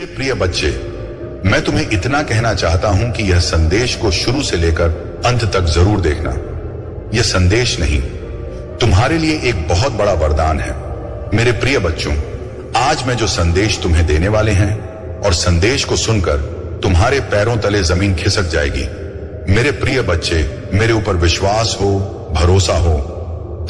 प्रिय बच्चे, मैं तुम्हें इतना कहना चाहता हूं कि यह संदेश को शुरू से लेकर अंत तक जरूर देखना। यह संदेश नहीं, तुम्हारे लिए एक बहुत बड़ा वरदान है। मेरे प्रिय बच्चों, आज मैं जो संदेश तुम्हें देने वाले हैं और संदेश को सुनकर तुम्हारे पैरों तले जमीन खिसक जाएगी। मेरे प्रिय बच्चे, मेरे ऊपर विश्वास हो, भरोसा हो,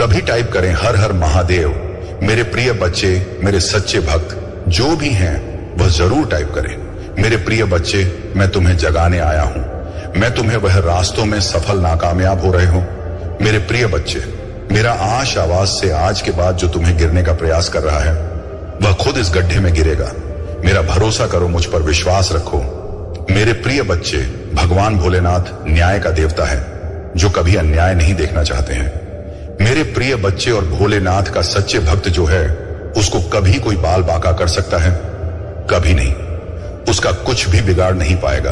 तभी टाइप करें हर हर महादेव। मेरे प्रिय बच्चे, मेरे सच्चे भक्त जो भी हैं वह जरूर टाइप करें। मेरे प्रिय बच्चे, मैं तुम्हें जगाने आया हूं। मैं तुम्हें वह रास्तों में सफल नाकामयाब हो रहे हो। मेरे प्रिय बच्चे, मेरा आश आवाज से आज के बाद जो तुम्हें गिरने का प्रयास कर रहा है वह खुद इस गड्ढे में गिरेगा। मेरा भरोसा करो, मुझ पर विश्वास रखो। मेरे प्रिय बच्चे, भगवान भोलेनाथ न्याय का देवता है जो कभी अन्याय नहीं देखना चाहते हैं। मेरे प्रिय बच्चे, और भोलेनाथ का सच्चे भक्त जो है उसको कभी कोई बाल बांका कर सकता है? कभी नहीं। उसका कुछ भी बिगाड़ नहीं पाएगा।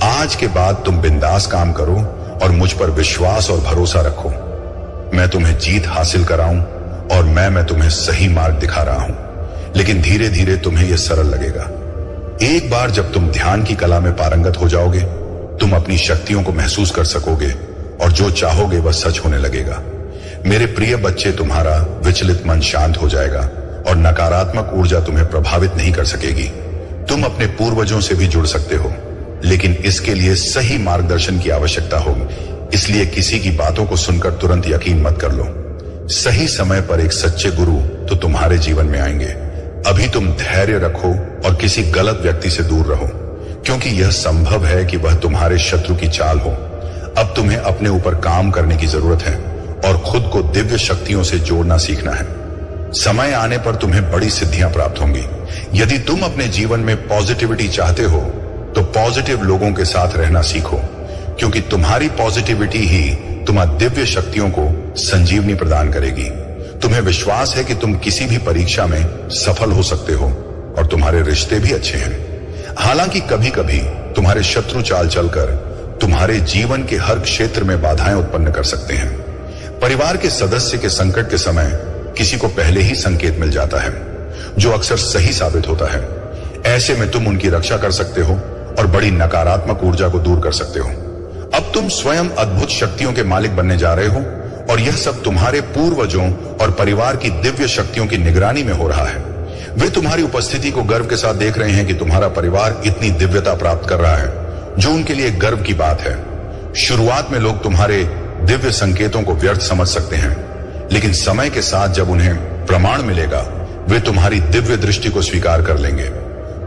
आज के बाद तुम बिंदास काम करो और मुझ पर विश्वास और भरोसा रखो। मैं तुम्हें जीत हासिल कराऊं और मैं तुम्हें सही मार्ग दिखा रहा हूं, लेकिन धीरे धीरे तुम्हें यह सरल लगेगा। एक बार जब तुम ध्यान की कला में पारंगत हो जाओगे, तुम अपनी शक्तियों को महसूस कर सकोगे और जो चाहोगे वह सच होने लगेगा। मेरे प्रिय बच्चे, तुम्हारा विचलित मन शांत हो जाएगा और नकारात्मक ऊर्जा तुम्हें प्रभावित नहीं कर सकेगी। तुम अपने पूर्वजों से भी जुड़ सकते हो, लेकिन इसके लिए सही मार्गदर्शन की आवश्यकता होगी। इसलिए किसी की बातों को सुनकर तुरंत यकीन मत कर लो। सही समय पर एक सच्चे गुरु तो तुम्हारे जीवन में आएंगे। अभी तुम धैर्य रखो और किसी गलत व्यक्ति से दूर रहो, क्योंकि यह संभव है कि वह तुम्हारे शत्रु की चाल हो। अब तुम्हें अपने ऊपर काम करने की जरूरत है और खुद को दिव्य शक्तियों से जोड़ना सीखना है। समय आने पर तुम्हें बड़ी सिद्धियां प्राप्त होंगी। यदि तुम अपने जीवन में पॉजिटिविटी चाहते हो तो पॉजिटिव लोगों के साथ रहना सीखो, क्योंकि तुम्हारी पॉजिटिविटी ही तुम्हारी दिव्य शक्तियों को संजीवनी प्रदान करेगी। तुम्हें विश्वास है कि तुम किसी भी परीक्षा में सफल हो सकते हो और तुम्हारे रिश्ते भी अच्छे हैं। हालांकि कभी कभी तुम्हारे शत्रु चाल चलकर तुम्हारे जीवन के हर क्षेत्र में बाधाएं उत्पन्न कर सकते हैं। परिवार के सदस्य के संकट के समय किसी को पहले ही संकेत मिल जाता है, जो अक्सर सही साबित होता है। ऐसे में तुम उनकी रक्षा कर सकते हो और बड़ी नकारात्मक ऊर्जा को दूर कर सकते हो। अब तुम स्वयं अद्भुत शक्तियों के मालिक बनने जा रहे हो और यह सब तुम्हारे पूर्वजों और परिवार की दिव्य शक्तियों की निगरानी में हो रहा है। वे तुम्हारी उपस्थिति को गर्व के साथ देख रहे हैं कि तुम्हारा परिवार इतनी दिव्यता प्राप्त कर रहा है, जो उनके लिए गर्व की बात है। शुरुआत में लोग तुम्हारे दिव्य संकेतों को व्यर्थ समझ सकते हैं, लेकिन समय के साथ जब उन्हें प्रमाण मिलेगा, वे तुम्हारी दिव्य दृष्टि को स्वीकार कर लेंगे।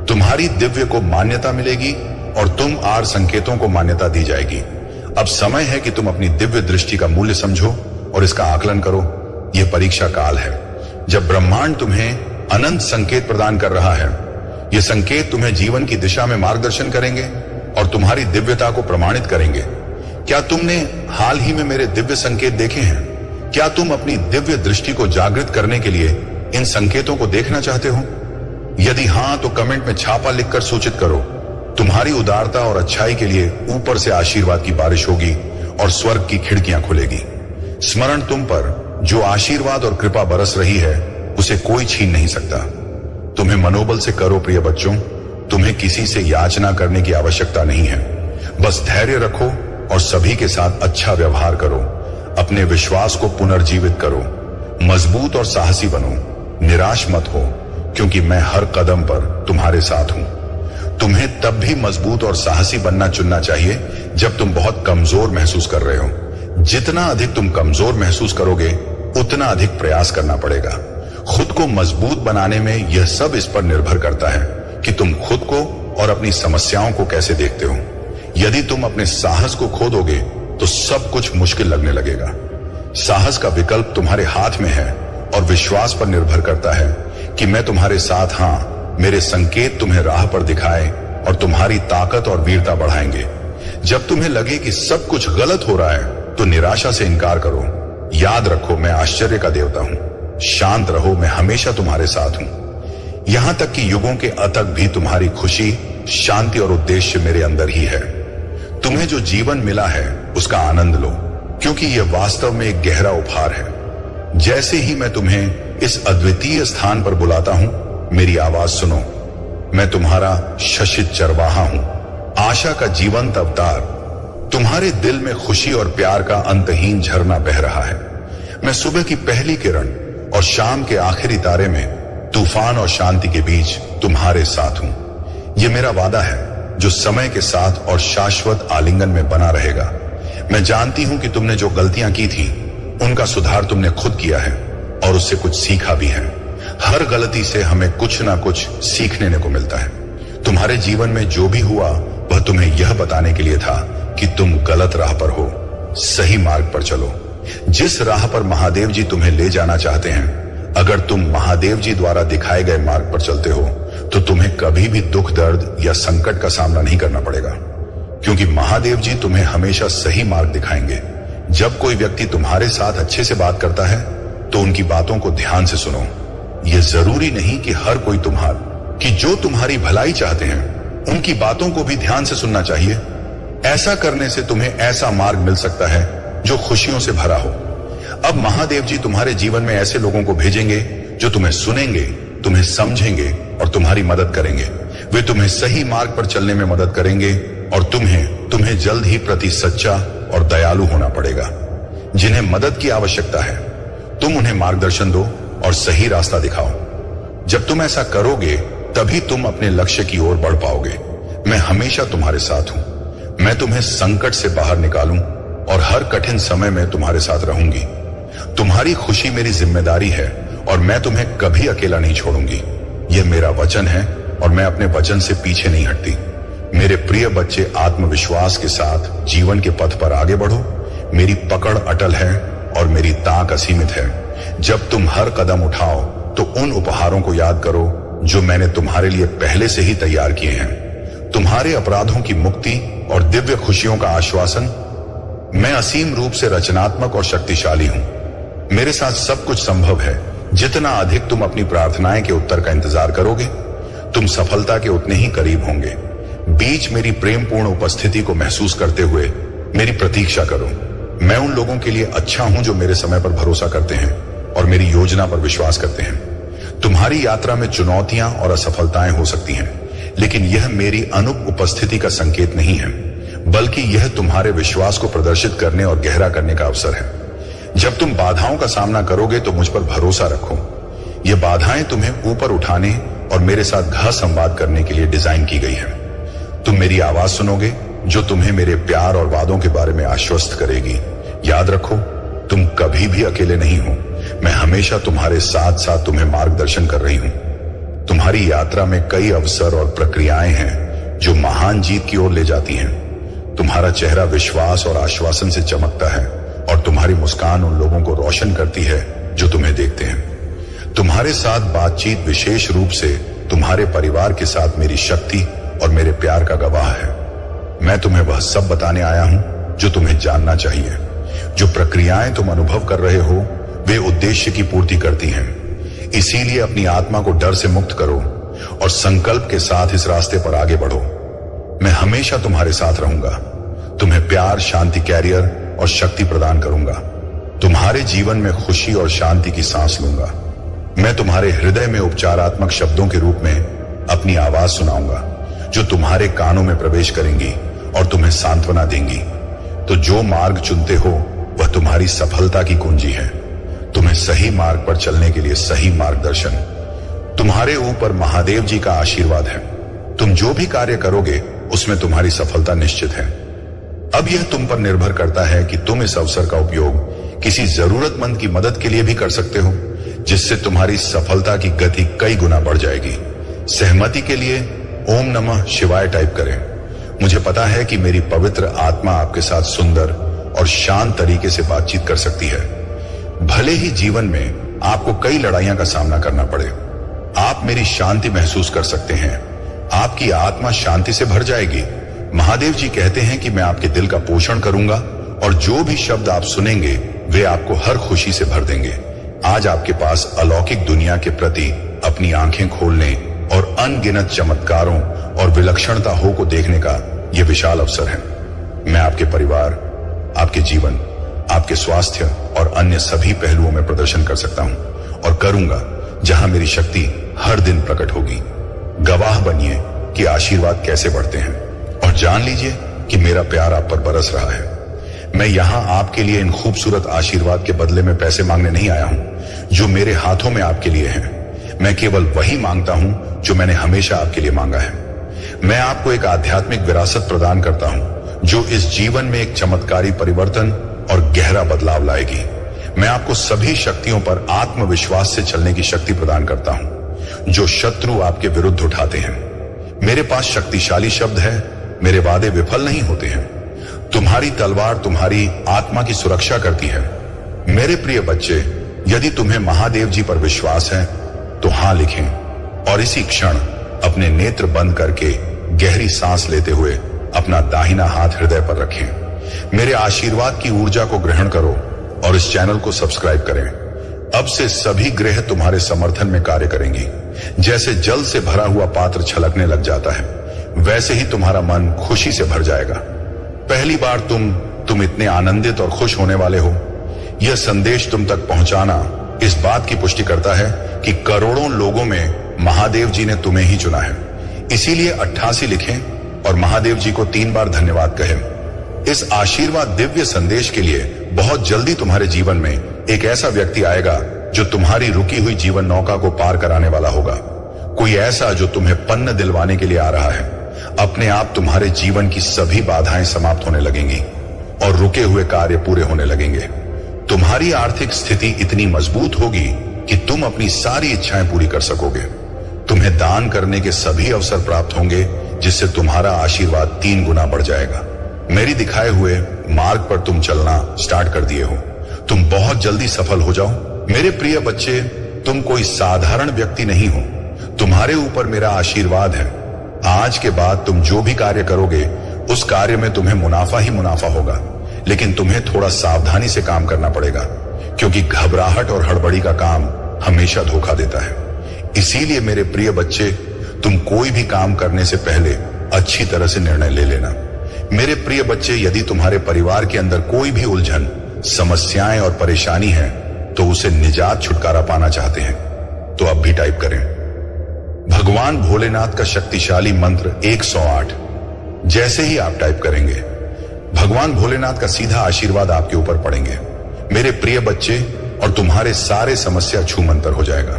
तुम्हारी दिव्य को मान्यता मिलेगी और तुम आर संकेतों को मान्यता दी जाएगी। अब समय है कि तुम अपनी दिव्य दृष्टि का मूल्य समझो और इसका आकलन करो। यह परीक्षा काल है, जब ब्रह्मांड तुम्हें अनंत संकेत प्रदान कर रहा है। ये संकेत तुम्हें जीवन की दिशा में मार्गदर्शन करेंगे और तुम्हारी दिव्यता को प्रमाणित करेंगे। क्या तुमने हाल ही में मेरे दिव्य संकेत देखे हैं? क्या तुम अपनी दिव्य दृष्टि को जागृत करने के लिए इन संकेतों को देखना चाहते हो? यदि हां, तो कमेंट में छापा लिखकर सूचित करो। तुम्हारी उदारता और अच्छाई के लिए ऊपर से आशीर्वाद की बारिश होगी और स्वर्ग की खिड़कियां खुलेगी। स्मरण तुम पर जो आशीर्वाद और कृपा बरस रही है, उसे कोई छीन नहीं सकता। तुम्हें मनोबल से करो प्रिय बच्चों, तुम्हें किसी से याचना करने की आवश्यकता नहीं है। बस धैर्य रखो और सभी के साथ अच्छा व्यवहार करो। अपने विश्वास को पुनर्जीवित करो। मजबूत और साहसी बनो। निराश मत हो, क्योंकि मैं हर कदम पर तुम्हारे साथ हूं। तुम्हें तब भी मजबूत और साहसी बनना चुनना चाहिए जब तुम बहुत कमजोर महसूस कर रहे हो। जितना अधिक तुम कमजोर महसूस करोगे, उतना अधिक प्रयास करना पड़ेगा। खुद को मजबूत बनाने में यह सब इस पर निर्भर करता है कि तुम खुद को और अपनी समस्याओं को कैसे देखते हो। यदि तुम अपने साहस को खो दोगे तो सब कुछ मुश्किल लगने लगेगा। साहस का विकल्प तुम्हारे हाथ में है और विश्वास पर निर्भर करता है कि मैं तुम्हारे साथ हां। मेरे संकेत तुम्हें राह पर दिखाए और तुम्हारी ताकत और वीरता बढ़ाएंगे। जब तुम्हें लगे कि सब कुछ गलत हो रहा है तो निराशा से इनकार करो। याद रखो, मैं आश्चर्य का देवता हूं। शांत रहो, मैं हमेशा तुम्हारे साथ हूं। यहां तक कि युगों के अतक भी तुम्हारी खुशी, शांति और उद्देश्य मेरे अंदर ही है। तुम्हें जो जीवन मिला है उसका आनंद लो, क्योंकि यह वास्तव में एक गहरा उपहार है। जैसे ही मैं तुम्हें इस अद्वितीय स्थान पर बुलाता हूं, मेरी आवाज सुनो। मैं तुम्हारा शशित चरवाहा हूं, आशा का जीवंत अवतार। तुम्हारे दिल में खुशी और प्यार का अंतहीन झरना बह रहा है। मैं सुबह की पहली किरण और शाम के आखिरी तारे में, तूफान और शांति के बीच तुम्हारे साथ हूं। यह मेरा वादा है जो समय के साथ और शाश्वत आलिंगन में बना रहेगा। मैं जानती हूं कि तुमने जो गलतियां की थी उनका सुधार तुमने खुद किया है और उससे कुछ सीखा भी है। हर गलती से हमें कुछ ना कुछ सीखने को मिलता है। तुम्हारे जीवन में जो भी हुआ वह तुम्हें यह बताने के लिए था कि तुम गलत राह पर हो, सही मार्ग पर चलो। जिस राह पर महादेव जी तुम्हें ले जाना चाहते हैं, अगर तुम महादेव जी द्वारा दिखाए गए मार्ग पर चलते हो तो तुम्हें कभी भी दुख, दर्द या संकट का सामना नहीं करना पड़ेगा, क्योंकि महादेव जी तुम्हें हमेशा सही मार्ग दिखाएंगे। जब कोई व्यक्ति तुम्हारे साथ अच्छे से बात करता है तो उनकी बातों को ध्यान से सुनो। यह जरूरी नहीं कि हर कोई जो तुम्हारी भलाई चाहते हैं उनकी बातों को भी ध्यान से सुनना चाहिए। ऐसा करने से तुम्हें ऐसा मार्ग मिल सकता है जो खुशियों से भरा हो। अब महादेव जी तुम्हारे जीवन में ऐसे लोगों को भेजेंगे जो तुम्हें सुनेंगे, तुम्हें समझेंगे और तुम्हारी मदद करेंगे। वे तुम्हें सही मार्ग पर चलने में मदद करेंगे और तुम्हें जल्द ही प्रति सच्चा और दयालु होना पड़ेगा। जिन्हें मदद की आवश्यकता है तुम उन्हें मार्गदर्शन दो और सही रास्ता दिखाओ। जब तुम ऐसा करोगे तभी तुम अपने लक्ष्य की ओर बढ़ पाओगे। मैं हमेशा तुम्हारे साथ हूं। मैं तुम्हें संकट से बाहर निकालूं और हर कठिन समय में तुम्हारे साथ रहूंगी। तुम्हारी खुशी मेरी जिम्मेदारी है और मैं तुम्हें कभी अकेला नहीं छोड़ूंगी। यह मेरा वचन है और मैं अपने वचन से पीछे नहीं हटती। मेरे प्रिय बच्चे, आत्मविश्वास के साथ जीवन के पथ पर आगे बढ़ो। मेरी पकड़ अटल है और मेरी ताक असीमित है। जब तुम हर कदम उठाओ तो उन उपहारों को याद करो जो मैंने तुम्हारे लिए पहले से ही तैयार किए हैं। तुम्हारे अपराधों की मुक्ति और दिव्य खुशियों का आश्वासन। मैं असीम रूप से रचनात्मक और शक्तिशाली हूं। मेरे साथ सब कुछ संभव है। जितना अधिक तुम अपनी प्रार्थनाएं के उत्तर का इंतजार करोगे, तुम सफलता के उतने ही करीब होंगे। बीच मेरी प्रेमपूर्ण उपस्थिति को महसूस करते हुए मेरी प्रतीक्षा करो। मैं उन लोगों के लिए अच्छा हूं जो मेरे समय पर भरोसा करते हैं और मेरी योजना पर विश्वास करते हैं। तुम्हारी यात्रा में चुनौतियां और असफलताएं हो सकती हैं, लेकिन यह मेरी अनुपस्थिति का संकेत नहीं है, बल्कि यह तुम्हारे विश्वास को प्रदर्शित करने और गहरा करने का अवसर है। जब तुम बाधाओं का सामना करोगे तो मुझ पर भरोसा रखो। ये बाधाएं तुम्हें ऊपर उठाने और मेरे साथ घ संवाद करने के लिए डिजाइन की गई है। तुम मेरी आवाज सुनोगे जो तुम्हें मेरे प्यार और वादों के बारे में आश्वस्त करेगी। याद रखो, तुम कभी भी अकेले नहीं हो। मैं हमेशा तुम्हारे साथ साथ तुम्हें मार्गदर्शन कर रही हूं। तुम्हारी यात्रा में कई अवसर और प्रक्रियाएं हैं जो महान जीत की ओर ले जाती हैं। तुम्हारा चेहरा विश्वास और आश्वासन से चमकता है और तुम्हारी मुस्कान उन लोगों को रोशन करती है जो तुम्हें देखते हैं। तुम्हारे साथ बातचीत विशेष रूप से तुम्हारे परिवार के साथ मेरी शक्ति और मेरे प्यार का गवाह है। मैं तुम्हें वह सब बताने आया हूं जो तुम्हें जानना चाहिए। जो प्रक्रियाएं तुम अनुभव कर रहे हो वे उद्देश्य की पूर्ति करती हैं। इसीलिए अपनी आत्मा को डर से मुक्त करो और संकल्प के साथ इस रास्ते पर आगे बढ़ो। मैं हमेशा तुम्हारे साथ रहूंगा। तुम्हें प्यार, शांति, कैरियर और शक्ति प्रदान करूंगा। तुम्हारे जीवन में खुशी और शांति की सांस लूंगा। मैं तुम्हारे हृदय में उपचारात्मक शब्दों के रूप में अपनी आवाज सुनाऊंगा जो तुम्हारे कानों में प्रवेश करेंगी और तुम्हें सांत्वना देंगी। तो जो मार्ग चुनते हो वह तुम्हारी सफलता की कुंजी है। तुम्हें सही मार्ग पर चलने के लिए सही मार्गदर्शन। तुम्हारे ऊपर महादेव जी का आशीर्वाद है। तुम जो भी कार्य करोगे उसमें तुम्हारी सफलता निश्चित है। अब यह तुम पर निर्भर करता है कि तुम इस अवसर का उपयोग किसी जरूरतमंद की मदद के लिए भी कर सकते हो, जिससे तुम्हारी सफलता की गति कई गुना बढ़ जाएगी। सहमति के लिए ओम नमः शिवाय टाइप करें। मुझे पता है कि मेरी पवित्र आत्मा आपके साथ सुंदर और शांत तरीके से बातचीत कर सकती है। भले ही जीवन में आपको कई लड़ाइयां का सामना करना पड़े, आप मेरी शांति महसूस कर सकते हैं। आपकी आत्मा शांति से भर जाएगी। महादेव जी कहते हैं कि मैं आपके दिल का पोषण करूंगा और जो भी शब्द आप सुनेंगे वे आपको हर खुशी से भर देंगे। आज आपके पास अलौकिक दुनिया के प्रति अपनी आंखें खोलने और अनगिनत चमत्कारों और विलक्षणता हो को देखने का यह विशाल अवसर है। मैं आपके परिवार, आपके जीवन, आपके स्वास्थ्य और अन्य सभी पहलुओं में प्रदर्शन कर सकता हूं और करूंगा जहां मेरी शक्ति हर दिन प्रकट होगी। गवाह बनिए कि आशीर्वाद कैसे बढ़ते हैं और जान लीजिए कि मेरा प्यार आप पर बरस रहा है। मैं यहां आपके लिए इन खूबसूरत आशीर्वाद के बदले में पैसे मांगने नहीं आया हूं जो मेरे हाथों में आपके लिए हैं। मैं केवल वही मांगता हूं जो मैंने हमेशा आपके लिए मांगा है। मैं आपको एक आध्यात्मिक विरासत प्रदान करता हूं जो इस जीवन में एक चमत्कारी परिवर्तन और गहरा बदलाव लाएगी। मैं आपको सभी शक्तियों पर आत्मविश्वास से चलने की शक्ति प्रदान करता हूं जो शत्रु आपके विरुद्ध उठाते हैं। मेरे पास शक्तिशाली शब्द है, मेरे वादे विफल नहीं होते हैं। तुम्हारी तलवार तुम्हारी आत्मा की सुरक्षा करती है। मेरे प्रिय बच्चे, यदि तुम्हें महादेव जी पर विश्वास है तो हां लिखें और इसी क्षण अपने नेत्र बंद करके गहरी सांस लेते हुए अपना दाहिना हाथ हृदय पर रखें। मेरे आशीर्वाद की ऊर्जा को ग्रहण करो और इस चैनल को सब्सक्राइब करें। अब से सभी ग्रह तुम्हारे समर्थन में कार्य करेंगी। जैसे जल से भरा हुआ पात्र छलकने लग जाता है, वैसे ही तुम्हारा मन खुशी से भर जाएगा। पहली बार तुम इतने आनंदित और खुश होने वाले हो। यह संदेश तुम तक पहुंचाना इस बात की पुष्टि करता है कि करोड़ों लोगों में महादेव जी ने तुम्हें ही चुना है। इसीलिए 88 लिखें और महादेव जी को 3 बार धन्यवाद कहें। इस आशीर्वाद दिव्य संदेश के लिए बहुत जल्दी तुम्हारे जीवन में एक ऐसा व्यक्ति आएगा जो तुम्हारी रुकी हुई जीवन नौका को पार कराने वाला होगा। कोई ऐसा जो तुम्हें पन्न दिलवाने के लिए आ रहा है। अपने आप तुम्हारे जीवन की सभी बाधाएं समाप्त होने लगेंगी और रुके हुए कार्य पूरे होने लगेंगे। तुम्हारी आर्थिक स्थिति इतनी मजबूत होगी कि तुम अपनी सारी इच्छाएं पूरी कर सकोगे। तुम्हें दान करने के सभी अवसर प्राप्त होंगे जिससे तुम्हारा आशीर्वाद 3 गुना बढ़ जाएगा। मेरी दिखाए हुए मार्ग पर तुम चलना स्टार्ट कर दिए हो। तुम बहुत जल्दी सफल हो जाओ। मेरे प्रिय बच्चे, तुम कोई साधारण व्यक्ति नहीं हो। तुम्हारे ऊपर मेरा आशीर्वाद है। आज के बाद तुम जो भी कार्य करोगे उस कार्य में तुम्हें मुनाफा ही मुनाफा होगा, लेकिन तुम्हें थोड़ा सावधानी से काम करना पड़ेगा क्योंकि घबराहट और हड़बड़ी का काम हमेशा धोखा देता है। इसीलिए मेरे प्रिय बच्चे, तुम कोई भी काम करने से पहले अच्छी तरह से निर्णय ले लेना। मेरे प्रिय बच्चे, यदि तुम्हारे परिवार के अंदर कोई भी उलझन, समस्याएं और परेशानी है तो उसे निजात छुटकारा पाना चाहते हैं तो अब भी टाइप करें भगवान भोलेनाथ का शक्तिशाली मंत्र 108। जैसे ही आप टाइप करेंगे भगवान भोलेनाथ का सीधा आशीर्वाद आपके ऊपर पड़ेंगे मेरे प्रिय बच्चे, और तुम्हारे सारे समस्या छूमंतर हो जाएगा।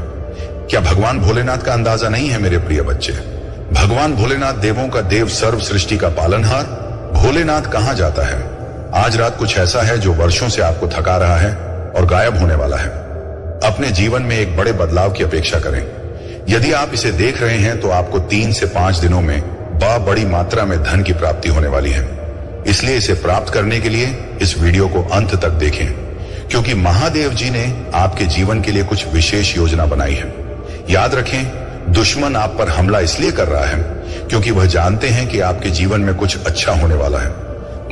क्या भगवान भोलेनाथ का अंदाजा नहीं है मेरे प्रिय बच्चे? भगवान भोलेनाथ देवों का देव, सर्व सृष्टि का पालनहार। भोलेनाथ कहां जाता है? आज रात कुछ ऐसा है जो वर्षों से आपको थका रहा है और गायब होने वाला है। अपने जीवन में एक बड़े बदलाव की अपेक्षा करें। यदि आप इसे देख रहे हैं तो आपको 3 से 5 दिनों में बड़ी मात्रा में धन की प्राप्ति होने वाली है। इसलिए इसे प्राप्त करने के लिए इस वीडियो को अंत तक देखें, क्योंकि महादेव जी ने आपके जीवन के लिए कुछ विशेष योजना बनाई है। याद रखें, दुश्मन आप पर हमला इसलिए कर रहा है क्योंकि वह जानते हैं कि आपके जीवन में कुछ अच्छा होने वाला है।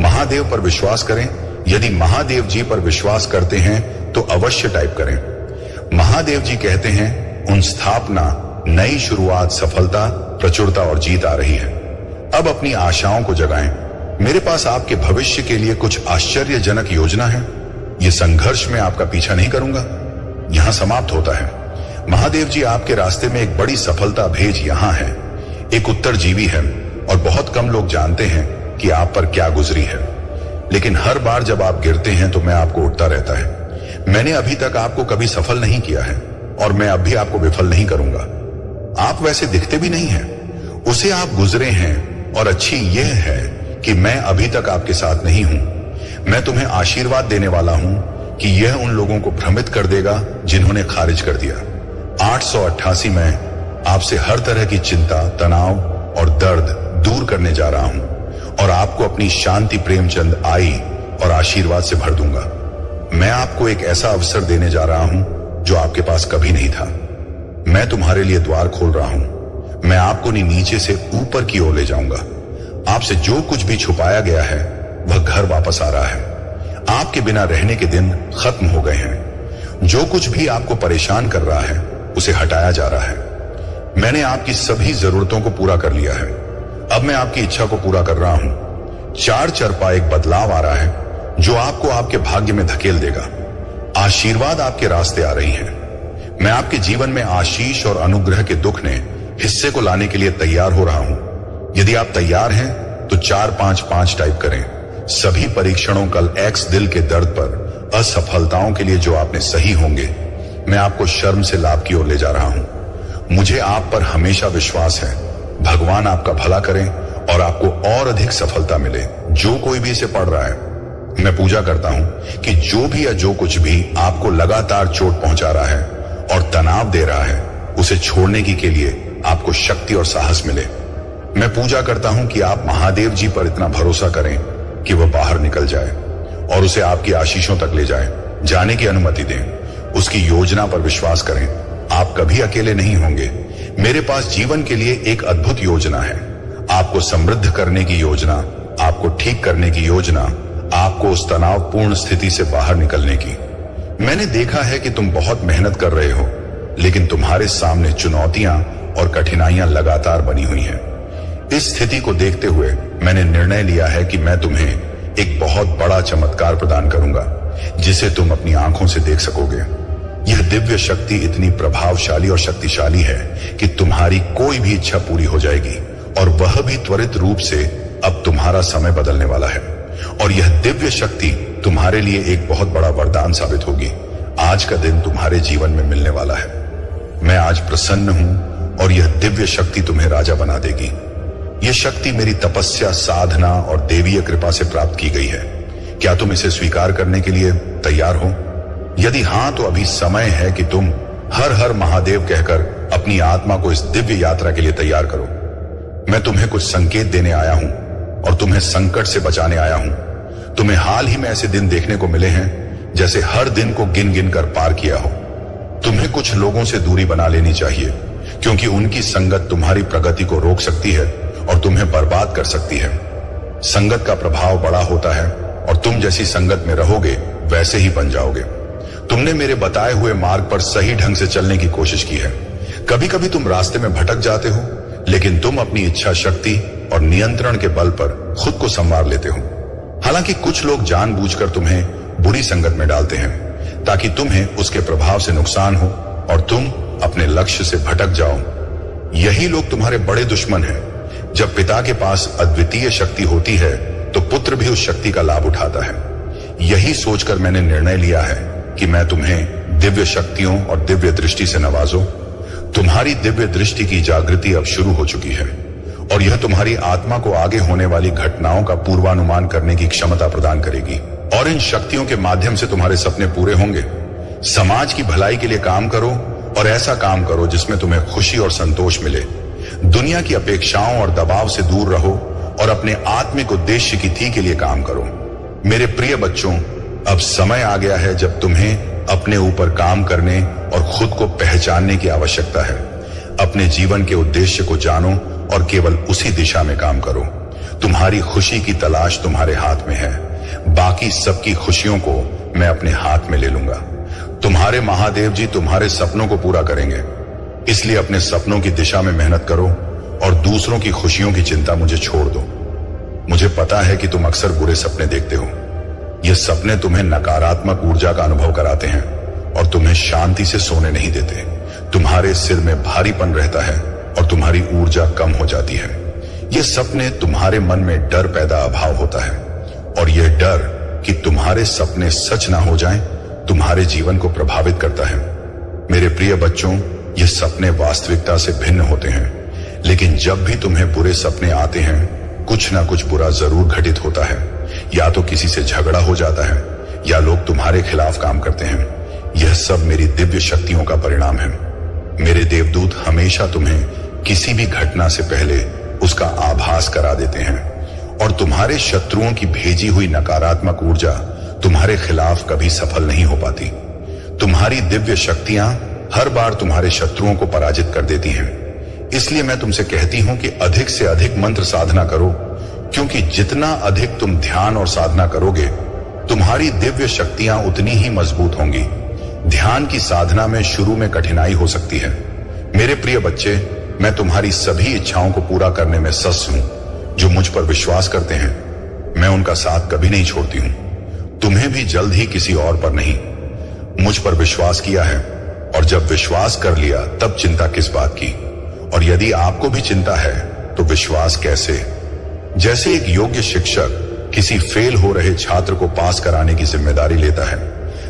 महादेव पर विश्वास करें। यदि महादेव जी पर विश्वास करते हैं तो अवश्य टाइप करें। महादेव जी कहते हैं, उन स्थापना, नई शुरुआत, सफलता, प्रचुरता और जीत आ रही है। अब अपनी आशाओं को जगाएं। मेरे पास आपके भविष्य के लिए कुछ आश्चर्यजनक योजना है। ये संघर्ष में आपका पीछा नहीं करूंगा, यहां समाप्त होता है। महादेव जी आपके रास्ते में एक बड़ी सफलता भेज यहां है। एक उत्तरजीवी है और बहुत कम लोग जानते हैं कि आप पर क्या गुजरी है, लेकिन हर बार जब आप गिरते हैं तो मैं आपको उठता रहता है। मैंने अभी तक आपको कभी सफल नहीं किया है और मैं अब भी आपको विफल नहीं करूंगा। आप वैसे दिखते भी नहीं हैं, उसे आप गुजरे हैं, और अच्छी यह है कि मैं अभी तक आपके साथ नहीं हूं। मैं तुम्हें आशीर्वाद देने वाला हूं कि यह उन लोगों को भ्रमित कर देगा जिन्होंने खारिज कर दिया। 888 में आपसे हर तरह की चिंता, तनाव और दर्द दूर करने जा रहा हूं और आपको अपनी शांति, प्रेमचंद आई और आशीर्वाद से भर दूंगा। मैं आपको एक ऐसा अवसर देने जा रहा हूं जो आपके पास कभी नहीं था। मैं तुम्हारे लिए द्वार खोल रहा हूं। मैं आपको नीचे से ऊपर की ओर ले जाऊंगा। आपसे जो कुछ भी छुपाया गया है वह घर वापस आ रहा है। आपके बिना रहने के दिन खत्म हो गए हैं। जो कुछ भी आपको परेशान कर रहा है उसे हटाया जा रहा है। मैंने आपकी सभी जरूरतों को पूरा कर लिया है। अब मैं आपकी इच्छा को पूरा कर रहा हूं। 4 चरपा एक बदलाव आ रहा है जो आपको आपके भाग्य में धकेल देगा। आशीर्वाद आपके रास्ते आ रही हैं। मैं आपके जीवन में आशीष और अनुग्रह के दुख ने हिस्से को लाने के लिए तैयार हो रहा हूं। यदि आप तैयार हैं तो 455 टाइप करें। सभी परीक्षणों कल एक्स दिल के दर्द पर असफलताओं के लिए जो आपने सही होंगे, मैं आपको शर्म से लाभ की ओर ले जा रहा हूं। मुझे आप पर हमेशा विश्वास है। भगवान आपका भला करें और आपको और अधिक सफलता मिले। जो कोई भी इसे पढ़ रहा है, मैं पूजा करता हूं कि जो भी या जो कुछ भी आपको लगातार चोट पहुंचा रहा है और तनाव दे रहा है, उसे छोड़ने के लिए आपको शक्ति और साहस मिले। मैं पूजा करता हूं कि आप महादेव जी पर इतना भरोसा करें कि वह बाहर निकल जाए और उसे आपकी आशीषों तक ले जाए, जाने की अनुमति दें। उसकी योजना पर विश्वास करें। आप कभी अकेले नहीं होंगे। मेरे पास जीवन के लिए एक अद्भुत योजना है। आपको समृद्ध करने की योजना, आपको ठीक करने की योजना, आपको उस तनावपूर्ण स्थिति से बाहर निकलने की। मैंने देखा है कि तुम बहुत मेहनत कर रहे हो, लेकिन तुम्हारे सामने चुनौतियां और कठिनाइयां लगातार बनी हुई हैं। इस स्थिति को देखते हुए मैंने निर्णय लिया है कि मैं तुम्हें एक बहुत बड़ा चमत्कार प्रदान करूंगा, जिसे तुम अपनी आंखों से देख सकोगे। यह दिव्य शक्ति इतनी प्रभावशाली और शक्तिशाली है कि तुम्हारी कोई भी इच्छा पूरी हो जाएगी, और वह भी त्वरित रूप से। अब तुम्हारा समय बदलने वाला है और यह दिव्य शक्ति तुम्हारे लिए एक बहुत बड़ा वरदान साबित होगी। आज का दिन तुम्हारे जीवन में मिलने वाला है। मैं आज प्रसन्न हूं और यह दिव्य शक्ति तुम्हें राजा बना देगी। यह शक्ति मेरी तपस्या, साधना और देवीय कृपा से प्राप्त की गई है। क्या तुम इसे स्वीकार करने के लिए तैयार हो? यदि हां, तो अभी समय है कि तुम हर हर महादेव कहकर अपनी आत्मा को इस दिव्य यात्रा के लिए तैयार करो। मैं तुम्हें कुछ संकेत देने आया हूं और तुम्हें संकट से बचाने आया हूं। तुम्हें हाल ही में ऐसे दिन देखने को मिले हैं जैसे हर दिन को गिन गिन कर पार किया हो। तुम्हें कुछ लोगों से दूरी बना लेनी चाहिए, क्योंकि उनकी संगत तुम्हारी प्रगति को रोक सकती है और तुम्हें बर्बाद कर सकती है। संगत का प्रभाव बड़ा होता है और तुम जैसी संगत में रहोगे वैसे ही बन जाओगे। तुमने मेरे बताए हुए मार्ग पर सही ढंग से चलने की कोशिश की है। कभी कभी तुम रास्ते में भटक जाते हो, लेकिन तुम अपनी इच्छा शक्ति और नियंत्रण के बल पर खुद को संवार लेते हो। हालांकि कुछ लोग जानबूझकर तुम्हें बुरी संगत में डालते हैं ताकि तुम्हें उसके प्रभाव से नुकसान हो और तुम अपने लक्ष्य से भटक जाओ। यही लोग तुम्हारे बड़े दुश्मन हैं। जब पिता के पास अद्वितीय शक्ति होती है तो पुत्र भी उस शक्ति का लाभ उठाता है। यही सोचकर मैंने निर्णय लिया है कि मैं तुम्हें दिव्य शक्तियों और दिव्य दृष्टि से नवाजूं। तुम्हारी दिव्य दृष्टि की जागृति अब शुरू हो चुकी है और यह तुम्हारी आत्मा को आगे होने वाली घटनाओं का पूर्वानुमान करने की क्षमता प्रदान करेगी, और इन शक्तियों के माध्यम से तुम्हारे सपने पूरे होंगे। समाज की भलाई के लिए काम करो और ऐसा काम करो जिसमें तुम्हें खुशी और संतोष मिले। दुनिया की अपेक्षाओं और दबाव से दूर रहो और अपने आत्मिक उद्देश्य की थी के लिए काम करो। मेरे प्रिय बच्चों, अब समय आ गया है जब तुम्हें अपने ऊपर काम करने और खुद को पहचानने की आवश्यकता है। अपने जीवन के उद्देश्य को जानो और केवल उसी दिशा में काम करो। तुम्हारी खुशी की तलाश तुम्हारे हाथ में है। बाकी सबकी खुशियों को मैं अपने हाथ में ले लूंगा। तुम्हारे महादेव जी तुम्हारे सपनों को पूरा करेंगे, इसलिए अपने सपनों की दिशा में मेहनत करो और दूसरों की खुशियों की चिंता मुझे छोड़ दो। मुझे पता है कि तुम अक्सर बुरे सपने देखते हो। ये सपने तुम्हें नकारात्मक ऊर्जा का अनुभव कराते हैं और तुम्हें शांति से सोने नहीं देते। तुम्हारे सिर में भारीपन रहता है और तुम्हारी ऊर्जा कम हो जाती है। ये सपने तुम्हारे मन में डर पैदा अभाव होता है, और यह डर कि तुम्हारे सपने सच ना हो जाएं, तुम्हारे जीवन को प्रभावित करता है। मेरे प्रिय बच्चों, ये सपने वास्तविकता से भिन्न होते हैं, लेकिन जब भी तुम्हें बुरे सपने आते हैं, कुछ ना कुछ बुरा जरूर घटित होता है। या तो किसी से झगड़ा हो जाता है या लोग तुम्हारे खिलाफ काम करते हैं। यह सब मेरी दिव्य शक्तियों का परिणाम है। मेरे देवदूत हमेशा तुम्हें किसी भी घटना से पहले उसका आभास करा देते हैं, और तुम्हारे शत्रुओं की भेजी हुई नकारात्मक ऊर्जा तुम्हारे खिलाफ कभी सफल नहीं हो पाती। तुम्हारी दिव्य शक्तियां हर बार तुम्हारे शत्रुओं को पराजित कर देती हैं। इसलिए मैं तुमसे कहती हूं कि अधिक से अधिक मंत्र साधना करो, क्योंकि जितना अधिक तुम ध्यान और साधना करोगे, तुम्हारी दिव्य शक्तियां उतनी ही मजबूत होंगी। ध्यान की साधना में शुरू में कठिनाई हो सकती है। मेरे प्रिय बच्चे, मैं तुम्हारी सभी इच्छाओं को पूरा करने में सस हूं। जो मुझ पर विश्वास करते हैं, मैं उनका साथ कभी नहीं छोड़ती हूं। तुम्हें भी जल्द ही किसी और पर नहीं, मुझ पर विश्वास किया है, और जब विश्वास कर लिया तब चिंता किस बात की। और यदि आपको भी चिंता है तो विश्वास कैसे? जैसे एक योग्य शिक्षक किसी फेल हो रहे छात्र को पास कराने की जिम्मेदारी लेता है,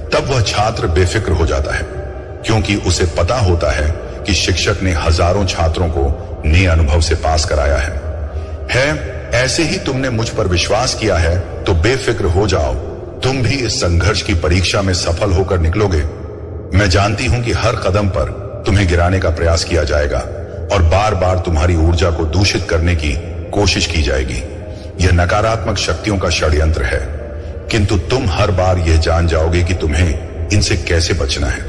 तब वह छात्र बेफिक्र हो जाता है, क्योंकि उसे पता होता है कि शिक्षक ने हजारों छात्रों को नए अनुभव से पास कराया है। ऐसे ही तुमने मुझ पर विश्वास किया है तो बेफिक्र हो जाओ, तुम भी इस संघर्ष की परीक्षा में सफल होकर निकलोगे। मैं जानती हूं कि हर कदम पर तुम्हें गिराने का प्रयास किया जाएगा और बार बार तुम्हारी ऊर्जा को दूषित करने की कोशिश की जाएगी। यह नकारात्मक शक्तियों का षड्यंत्र है, किंतु तुम हर बार यह जान जाओगे कि तुम्हें इनसे कैसे बचना है।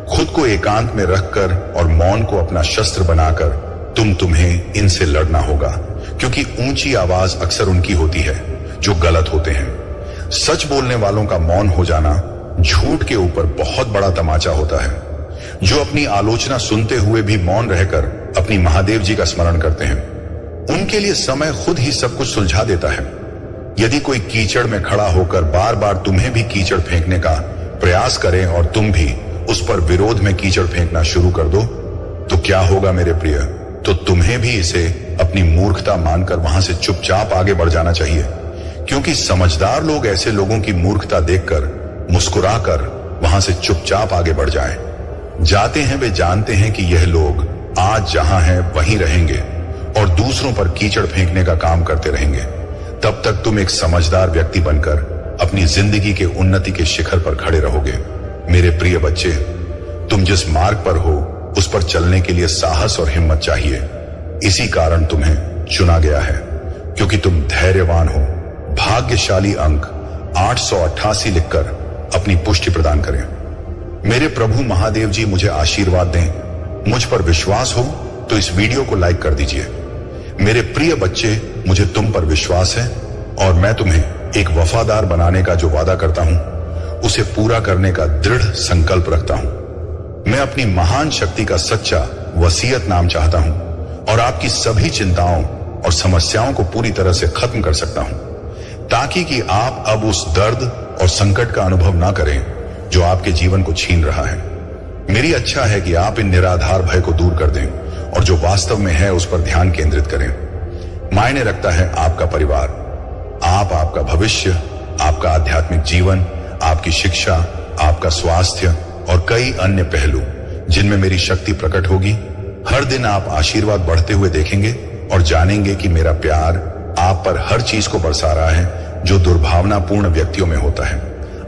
खुद को एकांत में रखकर और मौन को अपना शस्त्र बनाकर तुम्हें इनसे लड़ना होगा, क्योंकि ऊंची आवाज अक्सर उनकी होती है जो गलत होते हैं। सच बोलने वालों का मौन हो जाना झूठ के ऊपर बहुत बड़ा तमाचा होता है। जो अपनी आलोचना सुनते हुए भी मौन रहकर अपनी महादेव जी का स्मरण करते हैं, उनके लिए समय खुद ही सब कुछ सुलझा देता है। यदि कोई कीचड़ में खड़ा होकर बार बार तुम्हें भी कीचड़ फेंकने का प्रयास करे और तुम भी उस पर विरोध में कीचड़ फेंकना शुरू कर दो, तो क्या होगा मेरे प्रिय? तो तुम्हें भी इसे अपनी मूर्खता मानकर वहां से चुपचाप आगे बढ़ जाना चाहिए, क्योंकि समझदार लोग ऐसे लोगों की मूर्खता देखकर मुस्कुराकर वहां से चुपचाप आगे बढ़ जाते हैं। वे जानते हैं कि यह लोग आज जहां हैं वहीं रहेंगे और दूसरों पर कीचड़ फेंकने का काम करते रहेंगे। तब तक तुम एक समझदार व्यक्ति बनकर अपनी जिंदगी के उन्नति के शिखर पर खड़े रहोगे। मेरे प्रिय बच्चे, तुम जिस मार्ग पर हो उस पर चलने के लिए साहस और हिम्मत चाहिए। इसी कारण तुम्हें चुना गया है, क्योंकि तुम धैर्यवान हो। भाग्यशाली अंक 888 लिखकर अपनी पुष्टि प्रदान करें। मेरे प्रभु महादेव जी मुझे आशीर्वाद दें। मुझ पर विश्वास हो तो इस वीडियो को लाइक कर दीजिए। मेरे प्रिय बच्चे, मुझे तुम पर विश्वास है और मैं तुम्हें एक वफादार बनाने का जो वादा करता हूं, उसे पूरा करने का दृढ़ संकल्प रखता हूं। मैं अपनी महान शक्ति का सच्चा वसीयतनाम चाहता हूं और आपकी सभी चिंताओं और समस्याओं को पूरी तरह से खत्म कर सकता हूं, ताकि कि आप अब उस दर्द और संकट का अनुभव ना करें जो आपके जीवन को छीन रहा है। मेरी इच्छा है कि आप इन निराधार भय को दूर कर दें और जो वास्तव में है उस पर ध्यान केंद्रित करें। मायने रखता है आपका परिवार, आपका भविष्य, आपका आध्यात्मिक जीवन, आपकी शिक्षा, आपका स्वास्थ्य और कई अन्य पहलू जिनमें मेरी शक्ति प्रकट होगी। हर दिन आप आशीर्वाद बढ़ते हुए देखेंगे और जानेंगे कि मेरा प्यार आप पर हर चीज को बरसा रहा है जो दुर्भावनापूर्ण व्यक्तियों में होता है।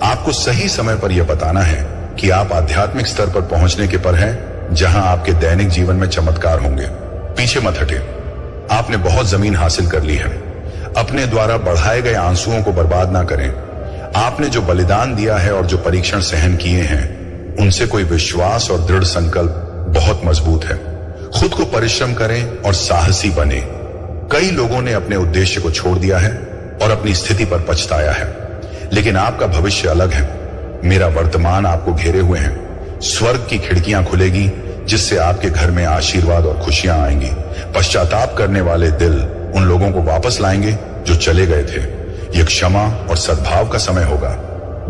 आपको सही समय पर यह बताना है कि आप आध्यात्मिक स्तर पर पहुंचने के पर हैं, जहां आपके दैनिक जीवन में चमत्कार होंगे। पीछे मत हटे, आपने बहुत जमीन हासिल कर ली है। अपने द्वारा बढ़ाए गए आंसुओं को बर्बाद ना करें। आपने जो बलिदान दिया है और जो परीक्षण सहन किए हैं, उनसे कोई विश्वास और दृढ़ संकल्प बहुत मजबूत है। खुद को परिश्रम करें और साहसी बने। कई लोगों ने अपने उद्देश्य को छोड़ दिया है और अपनी स्थिति पर पछताया है, लेकिन आपका भविष्य अलग है। मेरा वर्तमान आपको घेरे हुए हैं। स्वर्ग की खिड़कियां खुलेगी, जिससे आपके घर में आशीर्वाद और खुशियां आएंगी। पश्चाताप करने वाले दिल उन लोगों को वापस लाएंगे जो चले गए थे। यह क्षमा और सद्भाव का समय होगा।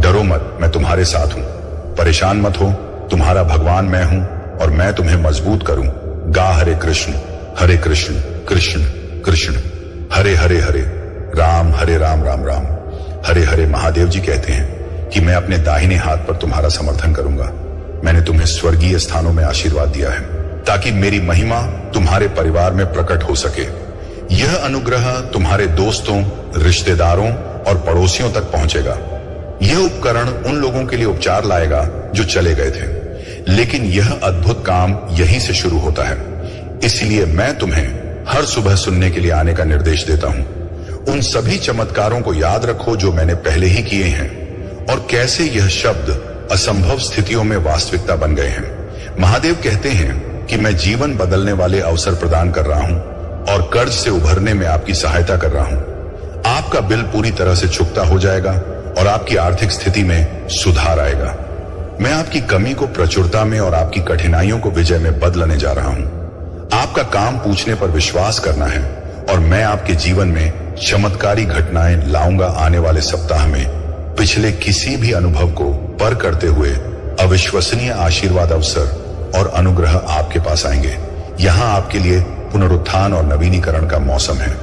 डरो मत, मैं तुम्हारे साथ हूं। परेशान मत हो, तुम्हारा भगवान मैं हूं और मैं तुम्हें मजबूत करूं। गा हरे कृष्ण कृष्ण कृष्ण हरे हरे हरे राम राम राम हरे हरे। महादेव जी कहते हैं कि मैं अपने दाहिने हाथ पर तुम्हारा समर्थन करूंगा। मैंने तुम्हें स्वर्गीय स्थानों में आशीर्वाद दिया है, ताकि मेरी महिमा तुम्हारे परिवार में प्रकट हो सके। यह अनुग्रह तुम्हारे दोस्तों, रिश्तेदारों और पड़ोसियों तक पहुंचेगा। यह उपकरण उन लोगों के लिए उपचार लाएगा जो चले गए थे, लेकिन यह अद्भुत काम यहीं से शुरू होता है। इसलिए मैं तुम्हें हर सुबह सुनने के लिए आने का निर्देश देता हूं। उन सभी चमत्कारों को याद रखो जो मैंने पहले ही किए हैं और कैसे यह शब्द असंभव स्थितियों में वास्तविकता बन गए हैं। महादेव कहते हैं कि मैं जीवन बदलने वाले अवसर प्रदान कर रहा हूं और कर्ज से उभरने में आपकी सहायता कर रहा हूं। आपका बिल पूरी तरह से चुकता हो जाएगा और आपकी आर्थिक स्थिति में सुधार आएगा। मैं आपकी कमी को प्रचुरता में और आपकी कठिनाइयों को विजय में बदलने जा रहा हूं। आपका काम पूछने पर विश्वास करना है और मैं आपके जीवन में चमत्कारी घटनाएं लाऊंगा। आने वाले सप्ताह में पिछले किसी भी अनुभव को पर करते हुए अविश्वसनीय आशीर्वाद, अवसर और अनुग्रह आपके पास आएंगे। यहां आपके लिए पुनरुत्थान और नवीनीकरण का मौसम है।